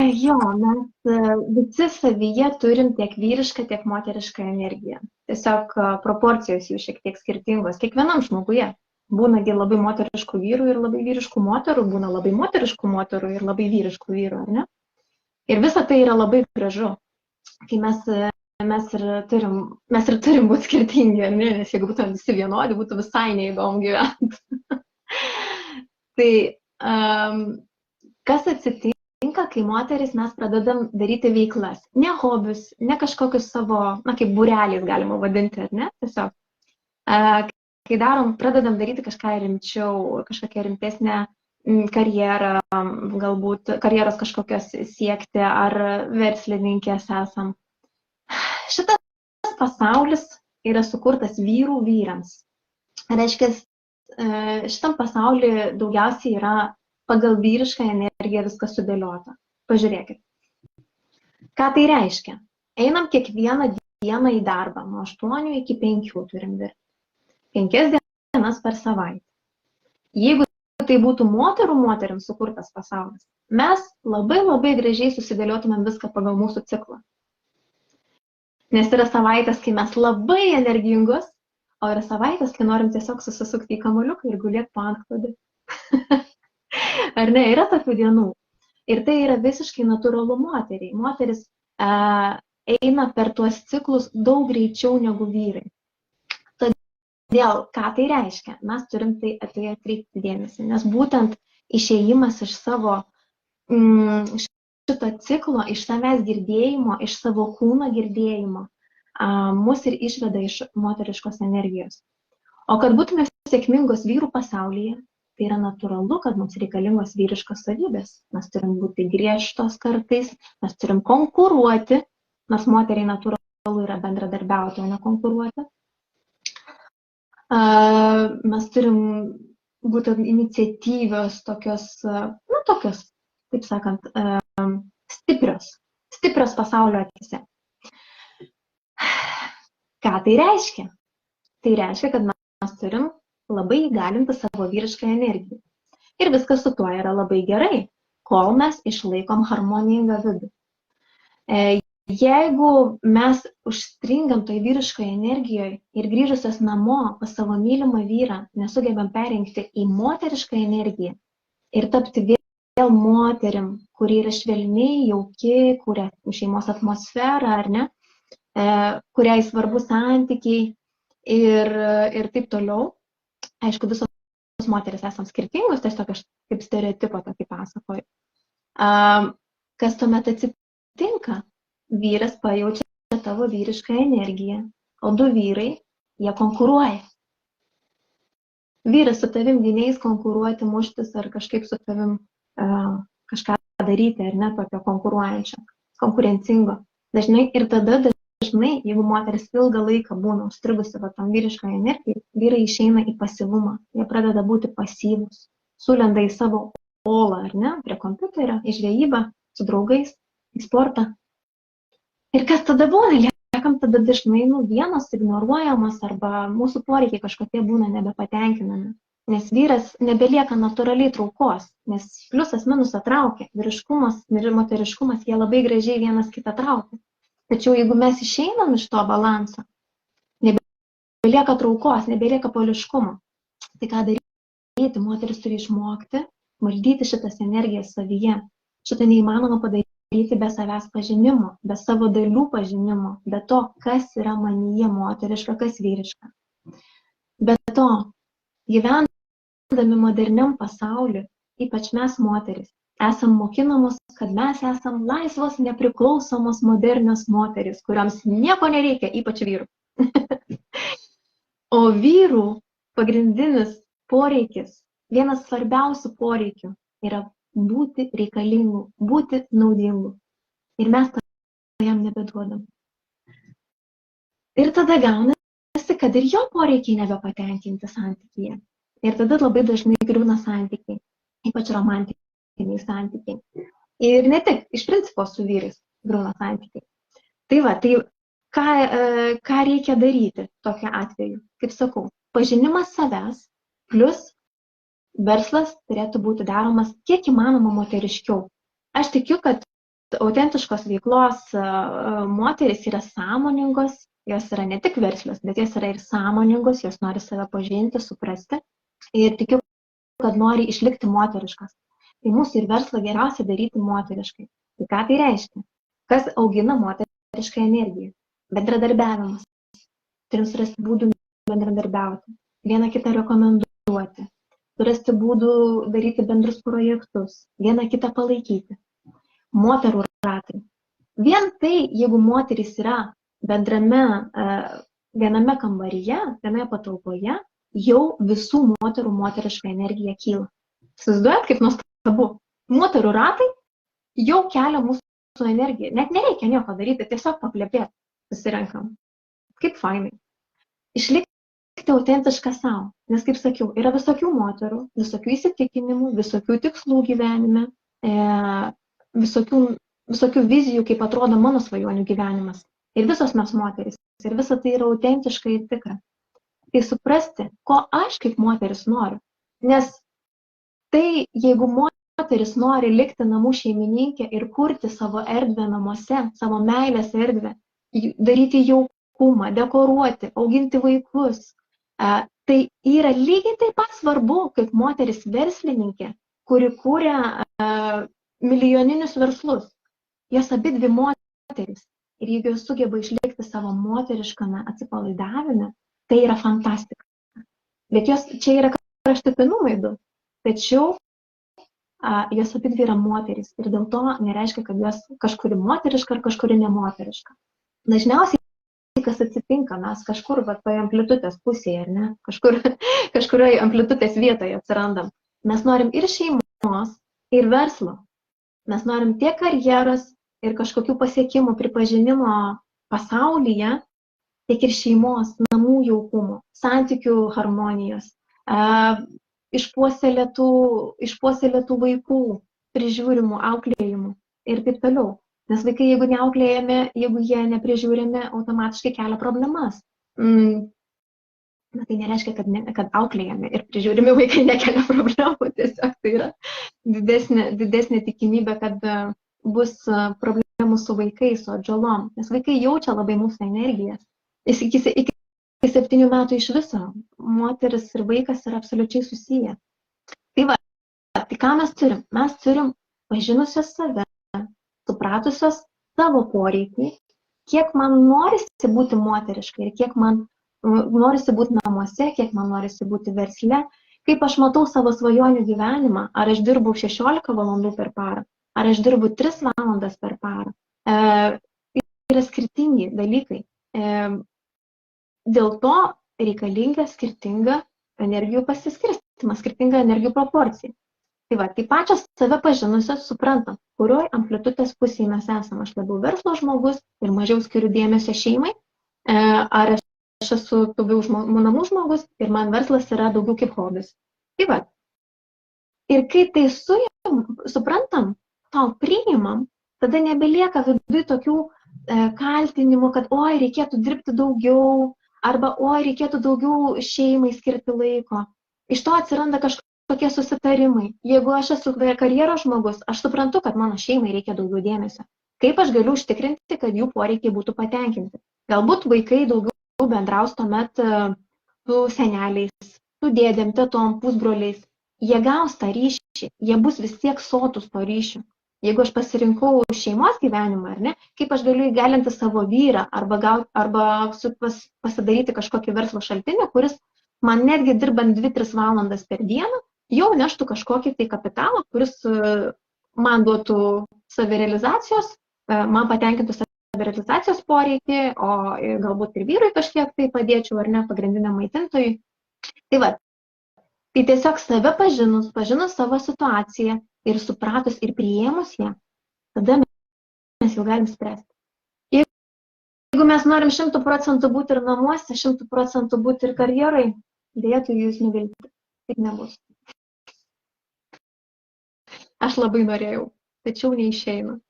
Jo, mes visi savyje turim tiek vyrišką, tiek moterišką energiją. Tiesiog proporcijos jų šiek tiek skirtingos. Kiekvienam žmoguje. Būnagi labai moteriškų vyrų ir labai vyriškų moterų, būna labai moteriškų moterų ir labai vyriškų vyrų, ar ne? Ir visa tai yra labai gražu, kai mes ir turim būti skirtingi, ar ne? Nes jeigu būtume visi vienodi, būtų visai neįdomu gyventi. Tai kas atsitinka, kai moteris mes pradedam daryti veiklas, ne hobius, ne kažkokius savo, kaip būreliais galima vadinti, ar ne? Tiesiog. Kai pradedam daryti kažką rimčiau, kažkokią rimtesnę karjerą, galbūt karjeros kažkokios siekti, ar verslininkės esam. Šitas pasaulis yra sukurtas vyrų vyrams. Reiškia, šitam pasaulyje daugiausiai yra pagal vyrišką energiją viskas sudėliota. Pažiūrėkit. Ką tai reiškia? Einam kiekvieną dieną į darbą, nuo 8 iki 5 turim dirbti. 5 dienas per savaitę. Jeigu tai būtų moterims sukurtas pasaulis, mes labai labai gražiai susidėliotumėm viską pagal mūsų ciklą. Nes yra savaitės, kai mes labai energingos, o yra savaitės, kai norim tiesiog susisukti į kamuoliuką ir gulėti po antklodį. Ar ne, yra tokių dienų. Ir tai yra visiškai natūralu moteriai. Moteris eina per tuos ciklus daug greičiau negu vyrai. Todėl, ką tai reiškia? Mes turim tai atkreipti dėmesį, nes būtent išėjimas iš savo šito ciklo, iš savęs girdėjimo, iš savo kūno girdėjimo, mus ir išveda iš moteriškos energijos. O kad būtume sėkmingos vyrų pasaulyje, tai yra natūralu, kad mums reikalingos vyriškos savybės. Mes turim būti griežtos kartais, mes turim konkuruoti, nors moteriai natūralu yra bendradarbiauti, o ne konkuruoti. Mes turim būti iniciatyvios, tokios, taip sakant, stiprios pasaulio akise. Ką tai reiškia? Tai reiškia, kad mes turim labai įgalinti savo vyrišką energiją. Ir viskas su tuo yra labai gerai, kol mes išlaikom harmoningą vidų. Jeigu mes užstringam toj vyriškoje energijoje ir grįžusios namo pas savo mylimą vyrą nesugebam perrinkti į moterišką energiją ir tapti vėl moterim, kuri yra švelniai, jauki, kuria šeimos atmosferą, ar ne, kuriai svarbu santykiai ir taip toliau. Aišku, visos moteris esam skirtingos, tiesiog aš kaip stereotipą tokį pasakoju. Kas tuomet atsitinka? Vyras pajaučia tavo vyrišką energiją, o du vyrai, jie konkuruoja. Vyras su tavim neis konkuruoti, muštis ar kažkaip su tavim kažką daryti, ar ne, tokio konkuruojančio, konkurencingo. Dažnai ir tada dažnai, jeigu moteris ilgą laiką būna užstrigusi tam vyrišką energiją, vyrai išeina į pasyvumą, jie pradeda būti pasyvūs, sulenda į savo olą, ar ne, prie kompiuterio, į žvejybą, su draugais, į sportą. Ir kas tada būna? Liekam tada dažnai vienos ignoruojamos arba mūsų poreikiai kažkokie būna nebepatenkinami. Nes vyras nebelieka natūraliai traukos, nes pliusas minusą traukia. Vyriškumas ir moteriškumas, jie labai gražiai vienas kitą traukia. Tačiau jeigu mes išeinam iš to balanso, nebelieka traukos, nebelieka poliškumo. Tai ką daryti? Moteris turi išmokti valdyti šitas energijas savyje. Šitą neįmanoma padaryti be savęs pažinimo, be savo dalių pažinimo, be to, kas yra manyje moteriška, kas vyriška. Be to, gyvendami moderniam pasauliu, ypač mes moteris, esam mokinamos, kad mes esam laisvos, nepriklausomos modernios moteris, kuriams nieko nereikia, ypač vyrų. O vyrų pagrindinis poreikis, vienas svarbiausių poreikių yra būti reikalingu, būti naudingu. Ir mes to jam nebeduodam. Ir tada gaunasi, kad ir jo poreikiai nebepatenkinti santykyje. Ir tada labai dažnai griūna santykiai, ypač romantiniai santykiai. Ir ne tik, iš principo su vyrais griūna santykiai. Tai va, tai ką reikia daryti tokiu atveju? Kaip sakau, pažinimas savęs plus verslas turėtų būti daromas kiek įmanoma moteriškiau. Aš tikiu, kad autentiškos veiklos moteris yra sąmoningos, jos yra ne tik verslios, bet jos yra ir sąmoningos, jos nori save pažinti, suprasti ir tikiu, kad nori išlikti moteriškas. Tai mūsų ir verslą geriausia daryti moteriškai. Tai ką tai reiškia? Kas augina moterišką energiją? Bendradarbiavimas. Turim surasti būdų bendradarbiauti. Vieną kitą rekomenduoti. Surasti būdų daryti bendrus projektus, vieną kitą palaikyti. Moterų ratai. Vien tai, jeigu moteris yra viename kambaryje, vienoje patalpoje, jau visų moterų moteriška energija kyla. Įsivaizduojat, kaip nuostabu. Moterų ratai jau kelia mūsų energiją. Net nereikia nieko daryti, tiesiog paplepėti, susirenkam. Kaip fainai. Išlikti autentišką savo, nes, kaip sakiau, yra visokių moterų, visokių įsitikinimų, visokių tikslų gyvenime, visokių vizijų, kaip atrodo mano svajonių gyvenimas. Ir visos mes moteris, ir visa tai yra autentiška ir tikra. Tai suprasti, ko aš kaip moteris noriu, nes tai, jeigu moteris nori likti namų šeimininkė ir kurti savo erdvę namuose, savo meilės erdvę, daryti jaukumą, dekoruoti, auginti vaikus, tai yra lygiai taip pat svarbu, kaip moteris verslininkė, kuri kūrė milijoninius verslus. Jos abidvi moteris. Ir jeigu jos sugeba išlikti savo moteriškame atsipalaidavime, tai yra fantastika. Bet jos čia yra kraštutinumai du. Tačiau jos abidvi yra moteris. Ir dėl to nereiškia, kad jos kažkuri moteriška ar kažkuri nemoteriška. Dažniausiai kas atsitinka, mes kažkur toje amplitutės pusėje, ar ne? Kažkurioje amplitutės vietoje atsirandam. Mes norim ir šeimos, ir verslo. Mes norim tiek karjeros ir kažkokių pasiekimų, pripažinimo pasaulyje, tiek ir šeimos, namų jaukumo, santykių harmonijos, išpuoselėtų vaikų, prižiūrimų, auklėjimų ir taip toliau. Nes vaikai, jeigu neauklėjami, jeigu jie neprižiūrimi, automatiškai kelia problemas. Na, tai nereiškia, kad auklėjami ir prižiūrimi vaikai nekelia problemų. Tiesiog tai yra didesnė tikimybė, kad bus problemų mūsų vaikai su atžalom, nes vaikai jaučia labai mūsų energijas. Iki 7 metų iš viso moteris ir vaikas yra absoliučiai susiję. Tai va, tai ką mes turim? Mes turim pažinusios save, supratusios savo poreikį, kiek man norisi būti moteriškai ir kiek man norisi būti namuose, kiek man norisi būti versle, kaip aš matau savo svajonių gyvenimą, ar aš dirbu 16 valandų per parą, ar aš dirbu 3 valandas per parą. Tai yra skirtingi dalykai. Dėl to reikalinga skirtinga energijų pasiskirstimas, skirtinga energijų proporcija. Tai va, tai pačios save pažinusios suprantam, kurioj amplitudės pusėje mes esame. Aš labiau verslo žmogus ir mažiau skiriu dėmesio šeimai, ar aš esu daugiau namų žmogus ir man verslas yra daugiau kaip hobis. Tai va, ir kai tai suprantam, to priimam, tada nebelieka viduje tokių kaltinimų, kad oi, reikėtų dirbti daugiau, arba oi, reikėtų daugiau šeimai skirti laiko. Iš to atsiranda kažkokie susitarimai. Jeigu aš esu karjeros žmogus, aš suprantu, kad mano šeimai reikia daugiau dėmesio. Kaip aš galiu užtikrinti, kad jų poreikiai būtų patenkinti? Galbūt vaikai daugiau bendraus tuomet su seneliais, su dėdėm, tetom, pusbroliais. Jie gaus tą ryšį, jie bus vis tiek sotus to ryšių. Jeigu aš pasirinkau šeimos gyvenimą, ar ne, kaip aš galiu įgalinti savo vyrą arba pasidaryti kažkokį verslo šaltinį, kuris man netgi dirbant 2-3 valandas per dieną jau neštų kažkokį tai kapitalą, kuris man duotų savirealizacijos, man patenkintų savirealizacijos poreikį, o galbūt ir vyrui kažkiek tai padėčiau, ar ne, pagrindiniam maitintojui. Tai va, tai tiesiog save pažinus savo situaciją ir supratus ir priėmus ją, tada mes jau galim spręsti. Jeigu mes norim 100% būti ir namuose, 100% būti ir karjerai, dėtų jūs nuvilti. Taip nebus. Aš labai norėjau, tačiau neišeina.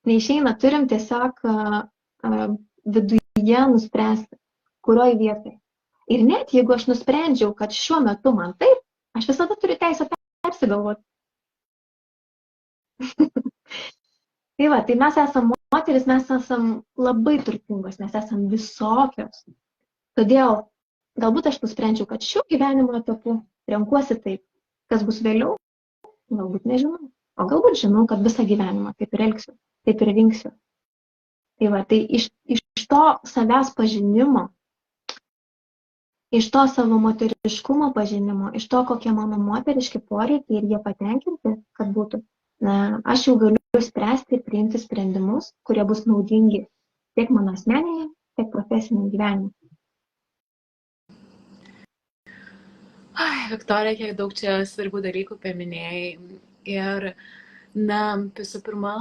Neišeina, turim tiesiog viduje nuspręsti, kurioj vietoj. Ir net jeigu aš nusprendžiau, kad šiuo metu man taip, aš visada turiu teisę persigalvoti. Tai va, tai mes esam moteris, mes esam labai turtingos, mes esam visokios. Todėl galbūt aš nusprendžiau, kad šiuo gyvenimo etapu renkuosi taip, kas bus vėliau, galbūt nežinau. O galbūt žinau, kad visą gyvenimą taip ir elgsiu, taip ir rinksiu. Tai va, tai iš to savęs pažinimo, iš to savo moteriškumo pažinimo, iš to, kokie mano moteriški poreikiai ir jie patenkinti, kad būtų, aš jau galiu spręsti ir priimti sprendimus, kurie bus naudingi tiek mano asmeniniam, tiek profesiniam gyvenimui. Viktorija, kiek daug čia svarbių dalykų paminėjai. Ir, visų pirma,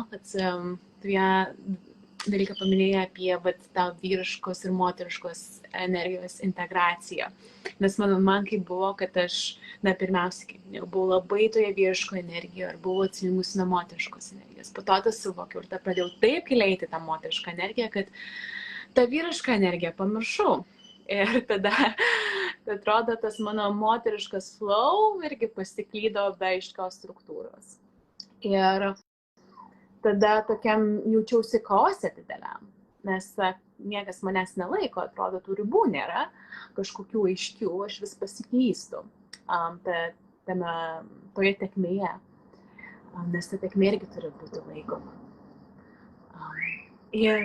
vieną dalyką paminėjai apie tą vyriškos ir moteriškos energijos integraciją. Nes man kaip buvo, kad aš, pirmiausia, buvau labai toje vyriško energijoje ir buvau atsijungusi nuo moteriškos energijos. Po to tas suvokiau ir pradėjau taip giliai tą moterišką energiją, kad tą vyrišką energiją pamiršau. Ir tada, atrodo, tas mano moteriškas flow irgi pasiklydo be aiškios struktūros. Ir tada tokiam jaučiausi chaose dideliam, nes niekas manęs nelaiko, atrodo, tų ribų nėra, kažkokių aiškių, aš vis pasiklystu toje tekmėje, nes ta tekmė irgi turi būti laikoma. Ir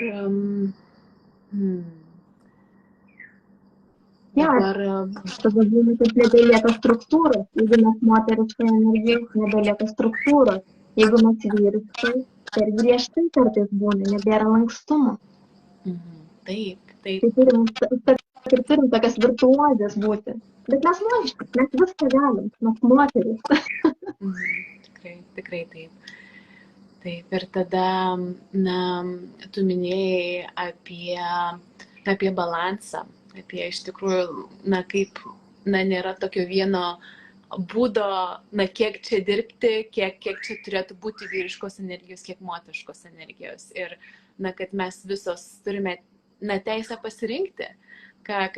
tada būna, kad nebelieka struktūros, jeigu mes moteriškai energijos, nebelieka struktūros, jeigu mes vyriškai, ir griežtai kartais būna, nebėra lankstumo. Taip. Tai turim tokias virtuozės būti. Bet mes moteriškai, mes viską galim, mes moteris. Tikrai taip. Taip, ir tada, tu minėjai apie balansą, apie iš tikrųjų, kaip, nėra tokio vieno būdo, kiek čia dirbti, kiek čia turėtų būti vyriškos energijos, kiek moteriškos energijos. Ir, kad mes visos turime, teisę pasirinkti,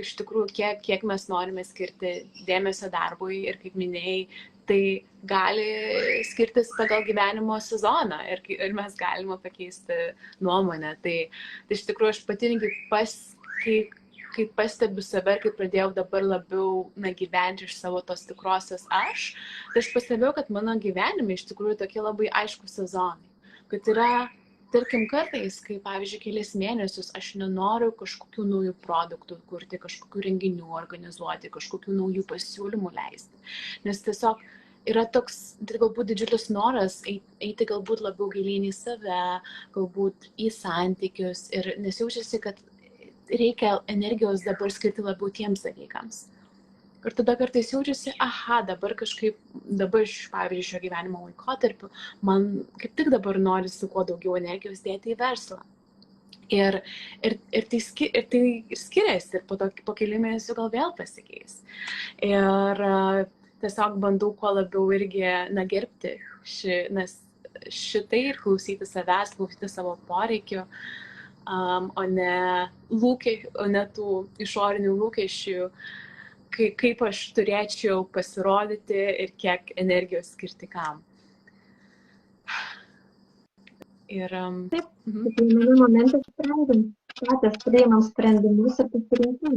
iš tikrųjų, kiek mes norime skirti dėmesio darbui ir, kaip minėjai, tai gali skirtis pagal gyvenimo sezoną ir mes galime pakeisti nuomonę. Tai iš tikrųjų aš pati kai pastebiu save ir kai pradėjau dabar labiau gyventi iš savo tos tikrosios aš, tai aš pastebėjau, kad mano gyvenime iš tikrųjų tokie labai aiškus sezonai. Kad yra, tarkim, kartais, kai, pavyzdžiui, kelis mėnesius aš nenoriu kažkokių naujų produktų kurti, kažkokių renginių organizuoti, kažkokių naujų pasiūlymų leisti. Nes tiesiog yra toks galbūt didžiulis noras eiti galbūt labiau gilyn į save, galbūt į santykius ir nesijaučiasi, kad reikia energijos dabar skirti labiau tiems dalykams. Ir tada kartais jaučiasi, dabar pavyzdžiui, šio gyvenimo laikotarpiu, man kaip tik dabar norisi kuo daugiau energijos dėti į verslą. Ir tai skiriasi, ir po kelių mėnesių gal vėl pasikeis. Ir tiesiog bandau kuo labiau irgi gerbti šitai ir klausyti savęs, klausyti savo poreikių, o ne tų išorinių lūkesčių, kaip aš turėčiau pasirodyti ir kiek energijos skirti kam. Ir taip, kiekviename momente sprendim, patys priimam sprendimus ir pasirinkim.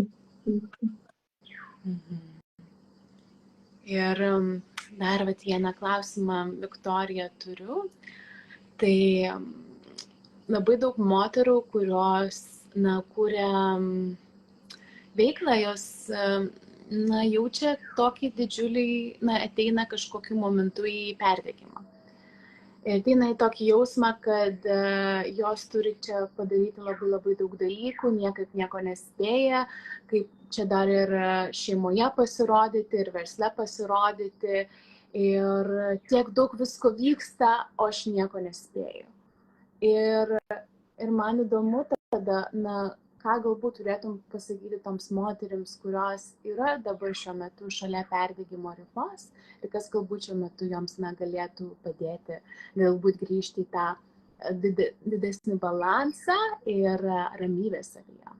Ir dar vieną klausimą, Viktorija, turiu. Tai labai daug moterų, kurios kuria veiklą, jos jaučia tokį didžiulį, ateina kažkokiu momentu į perdegimą. Ir ateina į tokį jausmą, kad jos turi čia padaryti labai labai daug dalykų, nieko nespėja, kaip čia dar ir šeimoje pasirodyti, ir versle pasirodyti, ir tiek daug visko vyksta, o aš nieko nespėju. Ir man įdomu tada, ką galbūt turėtum pasakyti toms moterims, kurios yra dabar šiuo metu šalia perdegimo ribos ir kas galbūt šiuo metu joms galėtų padėti galbūt grįžti į tą didesnį balansą ir ramybę savyje.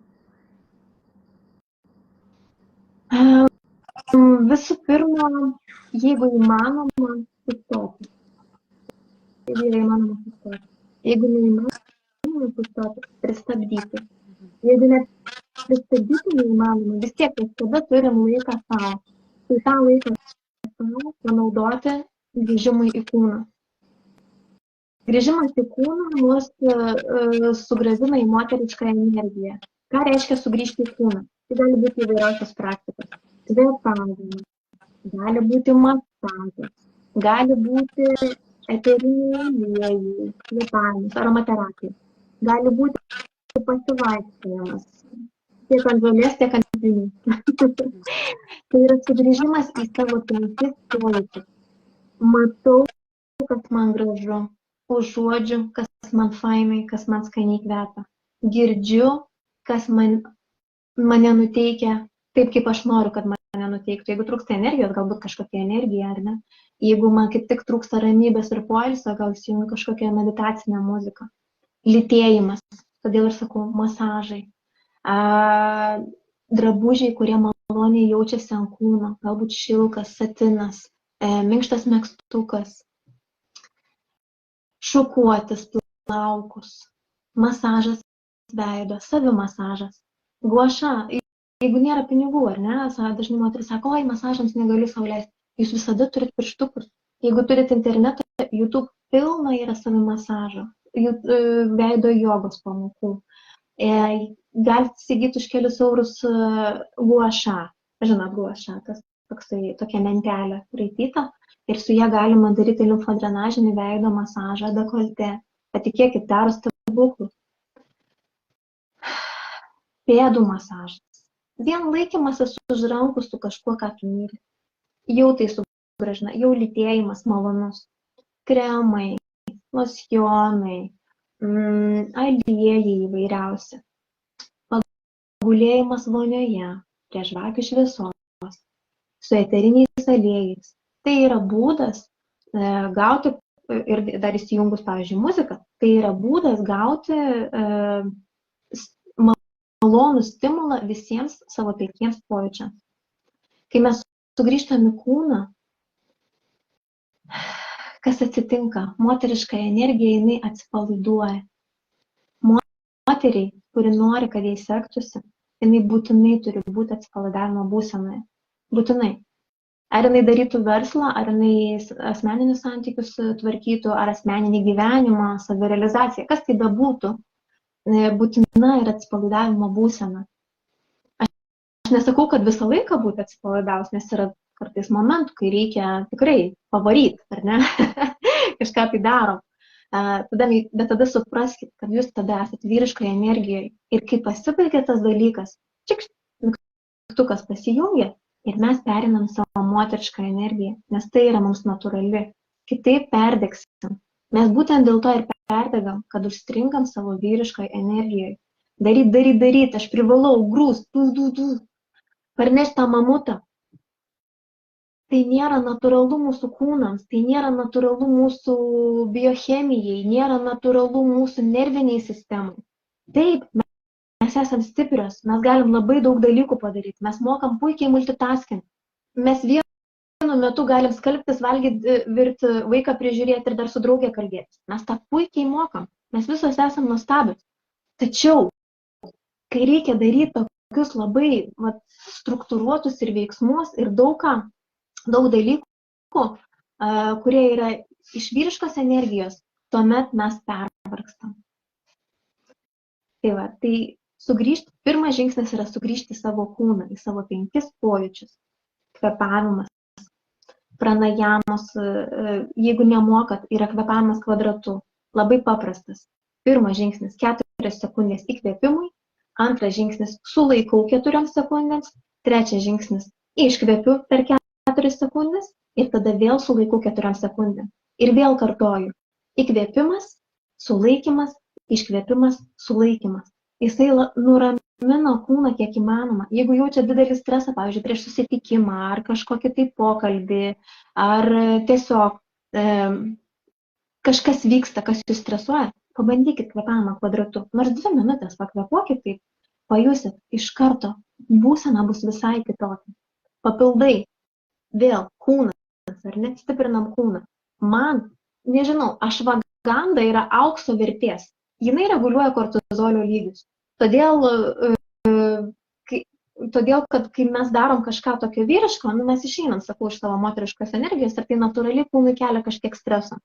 Visų pirma, jeigu įmanoma, sustoti. Jeigu neįmanoma sustoti, pristabdyti. Jeigu net pristabdyti neįmanoma, vis tiek tada turim laiką savo. Tai tą laiką savo panaudoti grįžimui į kūną. Grįžimas į kūną mus sugrąžina į moterišką energiją. Ką reiškia sugrįžti į kūną? Tai gali būti įvairiausios praktikos. Kvėpavimas, gali būti masažas, gali būti eteriniai aliejai, kvėpavimas, aromaterapija. Gali būti pasivaikščiojimas, tiek ant žolės, tiek ant žinių. Tai yra sugrįžimas į savo penkis pojūčius. Matau, kas man gražu, užuodžiu, kas man fainai, kas man skaniai kvepia. Girdžiu, kas mane nuteikia taip, kaip aš noriu, kad mane nuteiktų. Jeigu trūksta energijos, galbūt kažkokia energija, ar ne? Jeigu man kaip tik trūksta ramybės ir poilsio, gal įsijungiu kažkokią meditacinę muziką. Lytėjimas. Todėl ir sakau, masažai, drabužiai, kurie maloniai jaučiasi ant kūno, galbūt šilkas, satinas, minkštas megztukas, šukuotis plaukus, masažas veido, savimasažas, guaša. Jeigu nėra pinigų, ar ne, dažnai moteris sako, oi, masažams negaliu sau leisti. Jūs visada turit pirštukus. Jeigu turit internetą, YouTube pilna yra savimasažo. Veido jogos pamokų. Galite įsigyti už kelius eurus guaša. Žinot, guaša, tokia mentelė raityta. Ir su ją galima daryti limfodrenažinį veido masažą, dekoltė. Patikėkit, daro stebuklų. Pėdų masažas. Vien laikymasis už rankų su kažkuo, ką tu myli. Jau tai sugrąžina, jau lytėjimas malonus. Kremai, losjonai, aliejai įvairiausi. Pagulėjimas vonioje, prie žvakių šviesos, su eteriniais aliejais. Tai yra būdas gauti, ir dar įsijungus, pavyzdžiui, muziką, tai yra būdas gauti malonų stimulą visiems savo penkiems pojūčiams. Kai mes sugrįžtam į kūną, kas atsitinka? Moteriška energija, jinai atsipalaiduoja. Moteriai, kuri nori, kad jai sektųsi, jinai būtinai turi būti atsipalaidavimo būsenoje. Būtinai. Ar jinai darytų verslą, ar jinai asmeninius santykius tvarkytų, ar asmeninį gyvenimą, savirealizaciją, kas tai bebūtų, būtina yra atsipalaidavimo būsena. Aš nesakau, kad visą laiką būti atsipalaidavus, nes yra kartais momentų, kai reikia tikrai pavaryti, ar ne? Kažką tai darom. Bet tada supraskit, kad jūs tada esate vyriškoje energijoje. Ir kai pasibaigia tas dalykas, čik, mygtukas pasijungia ir mes perinam savo moterišką energiją, nes tai yra mums natūrali. Kitaip perdegsim. Mes būtent dėl to ir perdegam, kad užstringam savo vyriškoje energijoje. Daryt, aš privalau grūst, parnešti tą mamutą. Tai nėra natūralu mūsų kūnams, tai nėra natūralu mūsų biochemijai, nėra natūralu mūsų nerviniai sistemai. Taip, mes esame stiprios, mes galim labai daug dalykų padaryti, mes mokam puikiai multitaskinti. Mes vienu metu galim skalbtis, valgyti, virti, vaiką prižiūrėti ir dar su draugė kalbėtis. Mes tą puikiai mokam, mes visos esam nuostabios. Tačiau, kai reikia daryti tokius labai struktūruotus ir veiksmus ir daug dalykų, kurie yra iš vyriškos energijos, tuomet mes pervargstam. Tai pirmas žingsnis yra sugrįžti į savo kūną, į savo 5 pojūčius. Kvėpavimas, pranajamos, jeigu nemokat, yra kvėpavimas kvadratu. Labai paprastas. Pirmas žingsnis 4 sekundės įkvėpimui, antras žingsnis sulaikau 4 sekundėms, trečias žingsnis iškvėpiu per 4 sekundės ir tada vėl sulaikau 4 sekundėm. Ir vėl kartoju. Įkvėpimas, sulaikymas, iškvėpimas, sulaikymas. Jisai nuramina kūną kiek įmanoma. Jeigu jaučia didelį stresą, pavyzdžiui, prieš susitikimą, ar kažkokį tai pokalbį, ar tiesiog kažkas vyksta, kas jūs stresuoja, pabandykit kvėpavimą kvadratu. Nors 2 minutės pakvėpuokit taip, pajusit, iš karto būsena bus visai kitokia. Papildai. Vėl kūnas, ar ne, stiprinam kūną. Man, nežinau, ašvaganda yra aukso vertės. Jinai reguliuoja kortizolio lygius. Todėl, kad kai mes darom kažką tokio vyriško, mes išeinam, sakau, iš savo moteriškos energijos ir tai natūraliai kūnui kelia kažkiek streso.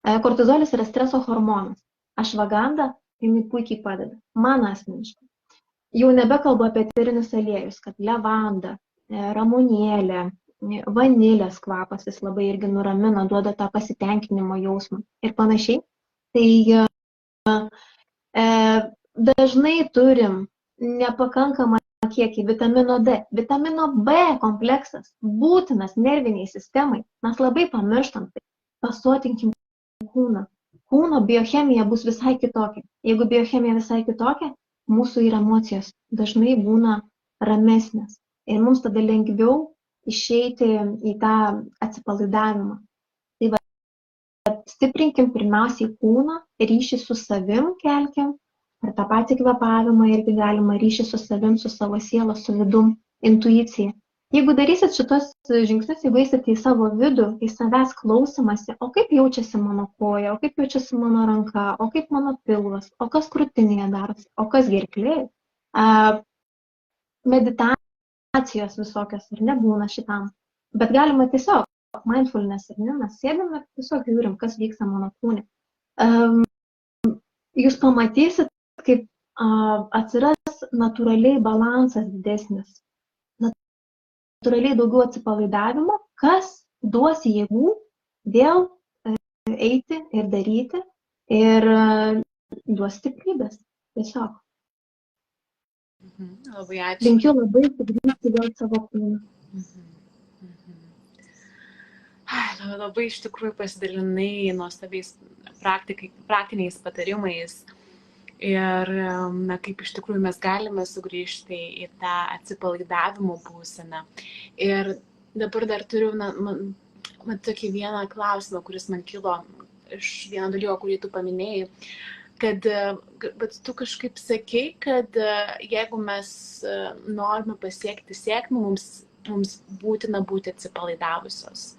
Kortizolis yra streso hormonas. Ašvaganda, jinai puikiai padeda. Man asmeniškai. Jau nebekalbu apie eterinius aliejus, kad levanda, ramunėlė, vanilės kvapas, jis labai irgi nuramina, duoda tą pasitenkinimo jausmą ir panašiai. Tai dažnai turim nepakankamą kiekį vitamino D. Vitamino B kompleksas būtinas nerviniai sistemai. Mes labai pamirštam tai. Pasotinkim kūną. Kūno biochemija bus visai kitokia. Jeigu biochemija visai kitokia, mūsų ir emocijos dažnai būna ramesnės. Ir mums tada lengviau išeiti į tą atsipalaidavimą. Tai stiprinkim pirmiausiai kūną, ryšį su savim kelkim, per tą patį kvėpavimą irgi galima ryšį su savim, su savo siela, su vidum, intuicija. Jeigu darysit šitos žingsnius, jeigu eisit į savo vidų, į savęs klausimąsi, o kaip jaučiasi mano koja, o kaip jaučiasi mano ranka, o kaip mano pilvas, o kas krūtinėje darosi, o kas gerklėje, meditacijos visokios ir nebūna šitam. Bet galima tiesiog mindfulness, ar ne, mes sėdime ir tiesiog žiūrim, kas vyksta mano kūne. Jūs pamatysit, kaip atsiras natūraliai balansas didesnis. Natūraliai daugiau atsipalaidavimo, kas duos jėgų vėl eiti ir daryti ir duos stiprybės. Tiesiog. Labai ačiū. Linkiu labai sugrįžti vėl savo kūną. Labai iš tikrųjų pasidalinai nuostabiais praktiniais patarimais ir kaip iš tikrųjų mes galime sugrįžti į tą atsipalaidavimo būseną. Ir dabar dar turiu tokį vieną klausimą, kuris man kilo iš vieno dalyko, kurį tu paminėjai, kad tu kažkaip sakei, kad jeigu mes norime pasiekti sėkmę, mums būtina būti atsipalaidavusios.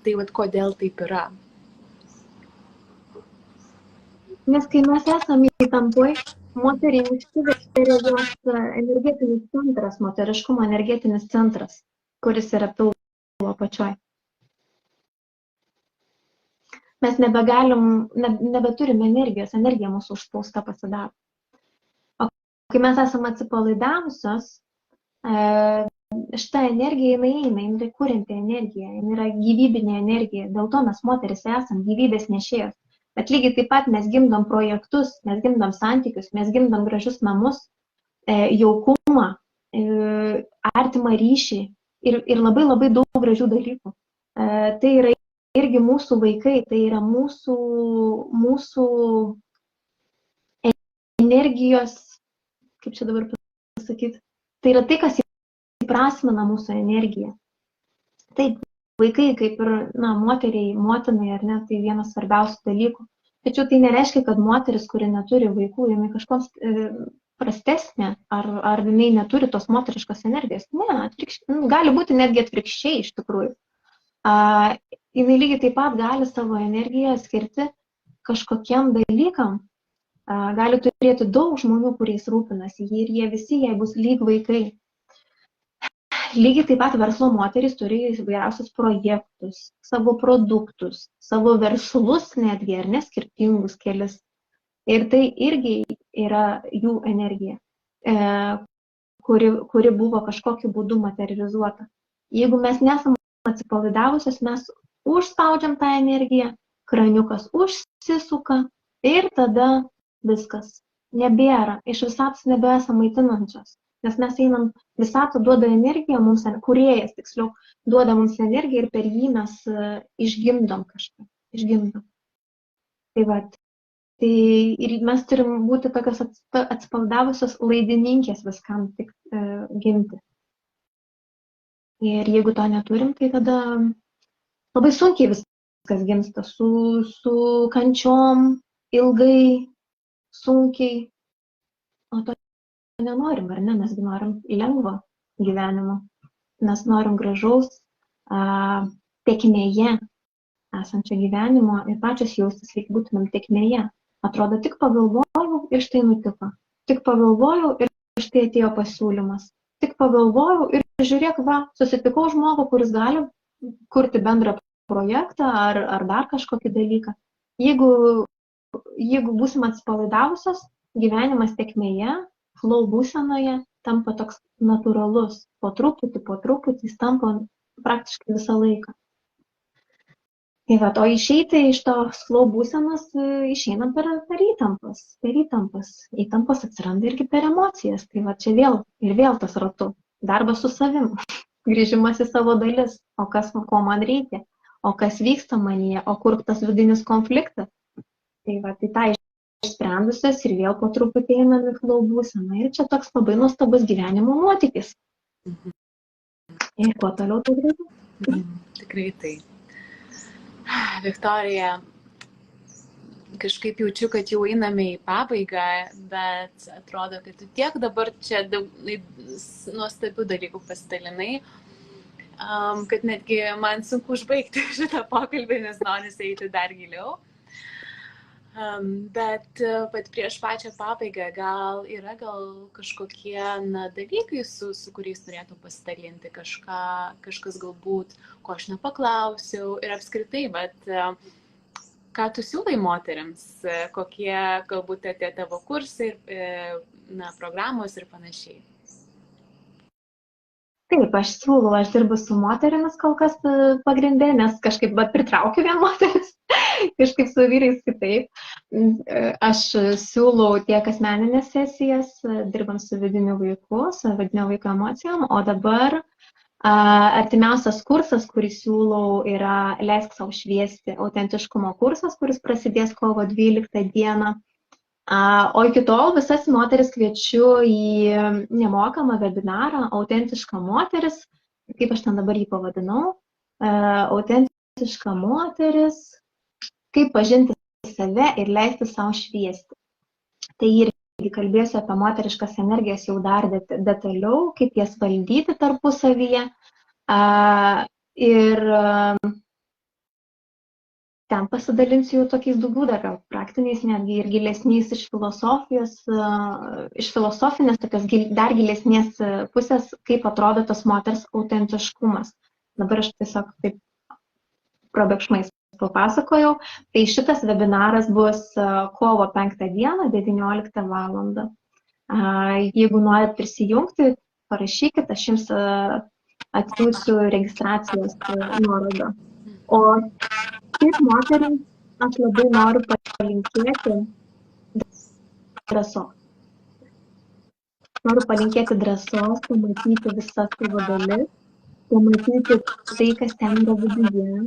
Tai vat kodėl taip yra? Nes kai mes esame įtampoj, moteriai užsiveria jos energetinis centras, moteriškumo energetinis centras, kuris yra pilvo apačioj. Mes nebeturime energijos, energija mūsų užspausta pasidaro. O kai mes esame atsipalaidavusios, šita energija jinai yra kurianti energija, jinai yra gyvybinė energija, dėl to mes moteris esam gyvybės nešėjos. Bet lygiai taip pat mes gimdom projektus, mes gimdom santykius, mes gimdom gražius namus, jaukumą, artimą ryšį ir labai labai daug gražių dalykų. Tai yra irgi mūsų vaikai, tai yra mūsų energijos, kaip čia dabar pasakyti, tai yra tai, kas įprasmina mūsų energiją. Taip, vaikai kaip ir moteriai, motinai, ar ne, tai vienas svarbiausių dalykų. Tačiau tai nereiškia, kad moteris, kuri neturi vaikų, jinai kažkoks prastesnė, ar jinai neturi tos moteriškos energijos. Ne, gali būti netgi atvirkščiai iš tikrųjų. Jinai lygiai taip pat gali savo energiją skirti kažkokiem dalykam. Gali turėti daug žmonių, kuriais rūpinasi ir jie visi jai bus lyg vaikai. Lygiai taip pat verslo moterys turi įvairiausius projektus, savo produktus, savo verslus netgi, ar ne, skirtingus kelis. Ir tai irgi yra jų energija, kuri buvo kažkokiu būdu materializuota. Jeigu mes nesame atsipalaidavusios, mes užspaudžiam tą energiją, kraniukas užsisuka ir tada viskas nebėra, iš visatos nebesam maitinančios. Nes mes einam, visata duoda energiją mums, kūrėjas tiksliau, duoda mums energiją ir per jį mes išgimdom kažką, išgimdom. Tai va, tai ir mes turim būti tokios atsipalaidavusios laidininkės viskam tik gimti. Ir jeigu to neturim, tai tada labai sunkiai viskas gimsta, su kančiom, ilgai, sunkiai, o to nenorim, ar ne, mes norim lengvo gyvenimo, mes norim gražaus tėkmėje esančio gyvenimo ir pačios jaustis, lyg būtumėm tėkmėje. Atrodo, tik pagalvojau ir štai nutiko, tik pagalvojau ir štai atėjo pasiūlymas, tik pagalvojau ir žiūrėk, va, susitikau žmogų, kuris gali kurti bendrą projektą ar dar kažkokį dalyką. Jeigu būsim atsipalaidavusios, gyvenimas tėkmėje, flow būsenoje tampa toks natūralus. Po truputį jis tampa praktiškai visą laiką. Tai va, o išeiti iš tos flow būsenos išeinam per įtampas. Per įtampas. Įtampas atsiranda irgi per emocijas. Tai va, čia vėl tas ratu. Darbas su savim. Grįžimas į savo dalis. O ko man reikia. O kas vyksta manyje. O kur tas vidinis konfliktas. Tai va, tai tą išsprendusios ir vėl po truputį einam į flow būseną. Ir čia toks labai nuostabus gyvenimo nuotykis. Ir kuo toliau tai greitai? Tikrai tai. Viktorija, kažkaip jaučiu, kad jau einame į pabaigą, bet atrodo, kad tu tiek dabar čia daug nuostabių dalykų pasidalinai, kad netgi man sunku užbaigti šitą pokalbį, nes norisi eiti dar giliau. Bet prieš pačią pabaigą yra kažkokie dalykai, su kuriais norėtum pasidalinti, kažkas galbūt, ko aš nepaklausiau ir apskritai, bet ką tu siūlai moteriams, kokie galbūt tie tavo kursai, programos ir panašiai. Taip, aš dirbu su moterimis kol kas pagrindė, nes kažkaip pritraukiu vien moteris, kažkaip su vyrais kitaip. Aš siūlau tiek asmeninės sesijas, dirbam su vidiniu vaiku, su vidinio vaiko emocijom, o dabar artimiausias kursas, kurį siūlau, yra Leisk sau šviesti autentiškumo kursas, kuris prasidės kovo 12 dieną. O iki tol visas moteris kviečiu į nemokamą webinarą Autentiška moteris, kaip aš ten dabar jį pavadinau, Autentiška moteris, kaip pažinti save ir leisti savo šviesti. Tai irgi kalbėsiu apie moteriškas energijas jau dar detaliau, kaip jas valdyti tarpusavyje. Ir ten pasidalinsiu jau tokiais daugiau dar praktiniais, netgi ir gilesniais iš filosofijos, iš filosofinės tokios dar gilesnės pusės, kaip atrodo tas moters autentiškumas. Dabar aš tiesiog taip probėgšmais papasakojau. Tai šitas webinaras bus kovo 5 dieną, 19 valandą. Jeigu norit prisijungti, parašykit, aš jums atsiųsiu registracijos nuorodą. O kaip moteriai aš labai noriu palinkėti drąsos. Noriu palinkėti drąsos, pamatyti visas savo dalis, pamatyti tai, kas ten yra viduje,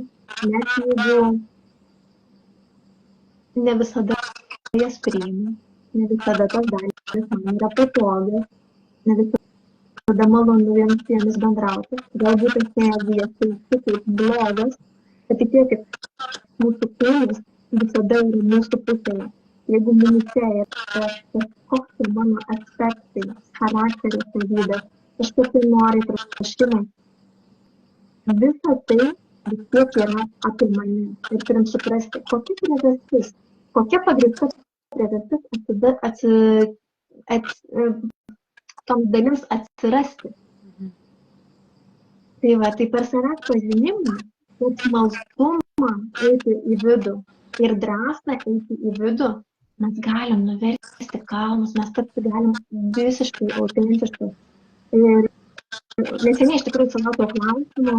net jeigu ne visada jas priimu, ne visada tos dalys man yra patogios, ne visada malonu jomis bendrauti. Galbūt aš netgi jas jaučiu kaip blogas, patikėkit, mūsų kūnas visada yra mūsų pusėje. Jeigu mumyse yra kažkoks tai mano aspektai, charakterio savybės, kažkokie norai, troškimai, visa tai vis tiek yra apie mane. Ir turim suprasti, kokia priežastis, kokia pagrįsta priežastis toms dalims atsirasti. Tai va, tai per savęs pažinimą, per smalsumą eiti į vidų ir drąsą eiti į vidų, mes galim nuversti kalnus, mes tapti galim visiškai autentiškai. Ir neseniai iš tikrųjų sulaukiau klausimų,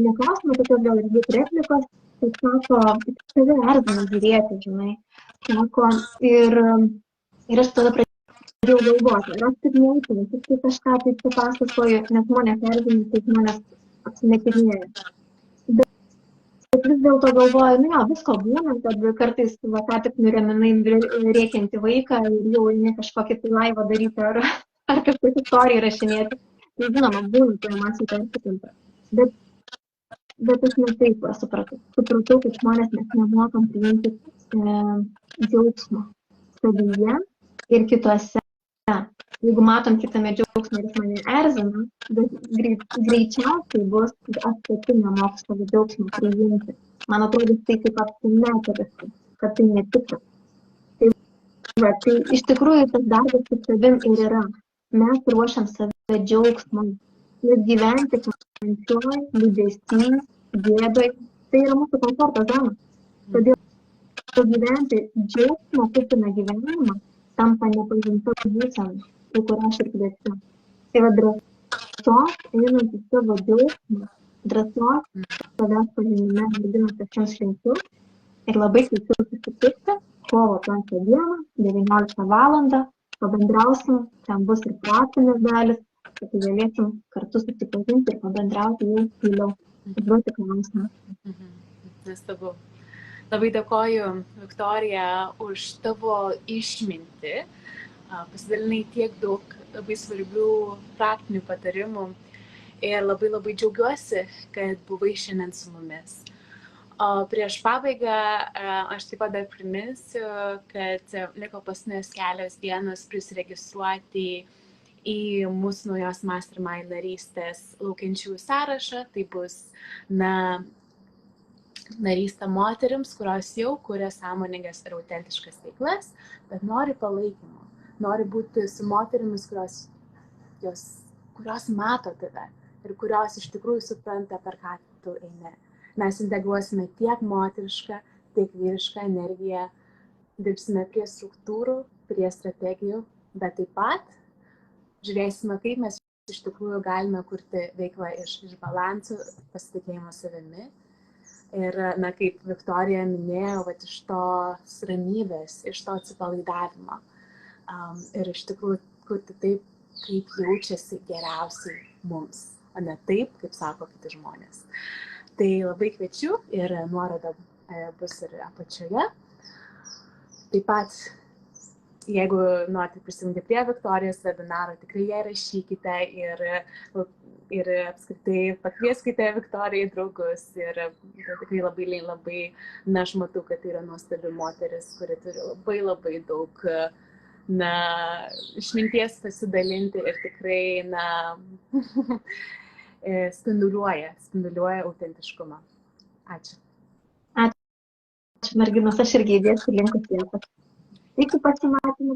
ne klausimų, tokios gal ir būtų replikos, tai sako, save erzina žiūrėti, žinai. Sako, ir aš tada pradėjau galvoti, ir aš tik neįtinu, tik kažką taip papasakoju, nes žmonės erzina, tai žmonės apsimetinėja. Bet vis dėlto galvoju, nu jo, visko būna, kad kartais va, ką tik nuraminai rėkiantį vaiką ir jau ne kažkokį tai laivą daryti ar kažkokį istoriją rašinėti. Tai žinoma, būna, tai emocijų persipinta. Bet aš ne taip supratau. Supratau, kad žmonės mes nemokam priimti džiaugsmo savyje ir kituose. Jeigu matom kitame džiaugsmą ir jis mane erzina, greičiausiai bus, kad aš pati nemoku savo džiaugsmą priimti. Man atrodo, tai kaip apsimetėsi, kad tai netikra. Tai iš tikrųjų tas darbas su savim ir yra. Mes ruošiam save džiaugsmui. Ir gyventi kančioj, liūdesy, gėdoj, tai yra mūsų komforto zona. Todėl gyventi džiaugsmo kupiną gyvenimą tampa nepažinta būsena, į kurią aš ir kviečiu. Tai va drąsos einant į savo džiaugsmą, drąsos savęs pažinime merginos aš jums linkiu ir labai kviečiu susitikti kovo 5 dieną, 19 valandą, pabendrausim, ten bus ir praktinės dalis, kad galėsim kartu susipažinti ir pabendrauti jau giliau, užduoti klausimą. Nuostabu. Labai dėkoju, Viktorija, už tavo išmintį. Pasidalinai tiek daug labai svarbių praktinių patarimų ir labai džiaugiuosi, kad buvai šiandien su mumis. O prieš pabaigą aš taip pat dar priminsiu, kad liko paskutinės kelios dienos prisiregistruoti į mūsų naujos Mastermind narystės laukiančiųjų sąrašą. Tai bus, narystė moterims, kurios jau kuria sąmoningas ir autentiškas veiklas, bet nori palaikymo, nori būti su moterimis, kurios mato tave ir kurios iš tikrųjų supranta, per ką tu eini. Mes integruosime tiek moterišką, tiek vyrišką energiją, dirbsime prie struktūrų, prie strategijų, bet taip pat žiūrėsime, kaip mes iš tikrųjų galime kurti veiklą iš balansų, pasitikėjimo savimi. Ir, kaip Viktorija minėjo, iš tos ramybės, iš to atsipalaidavimo. Ir iš tikrųjų kurti taip, kaip jaučiasi geriausiai mums, o ne taip, kaip sako kiti žmonės. Tai labai kviečiu ir nuoroda bus ir apačioje. Taip pat, jeigu norite prisijungti prie Viktorijos webinaro, tikrai ją rašykite ir apskritai pakvieskite Viktoriją į draugus. Ir tikrai labai, aš matau, kad tai yra nuostabi moteris, kuri turi labai daug išminties pasidalinti ir tikrai spinduliuoja autentiškumą. Ačiū. ačiū merginos, aš irgi įdėsiu linkus vietą. Iki pasimatymų.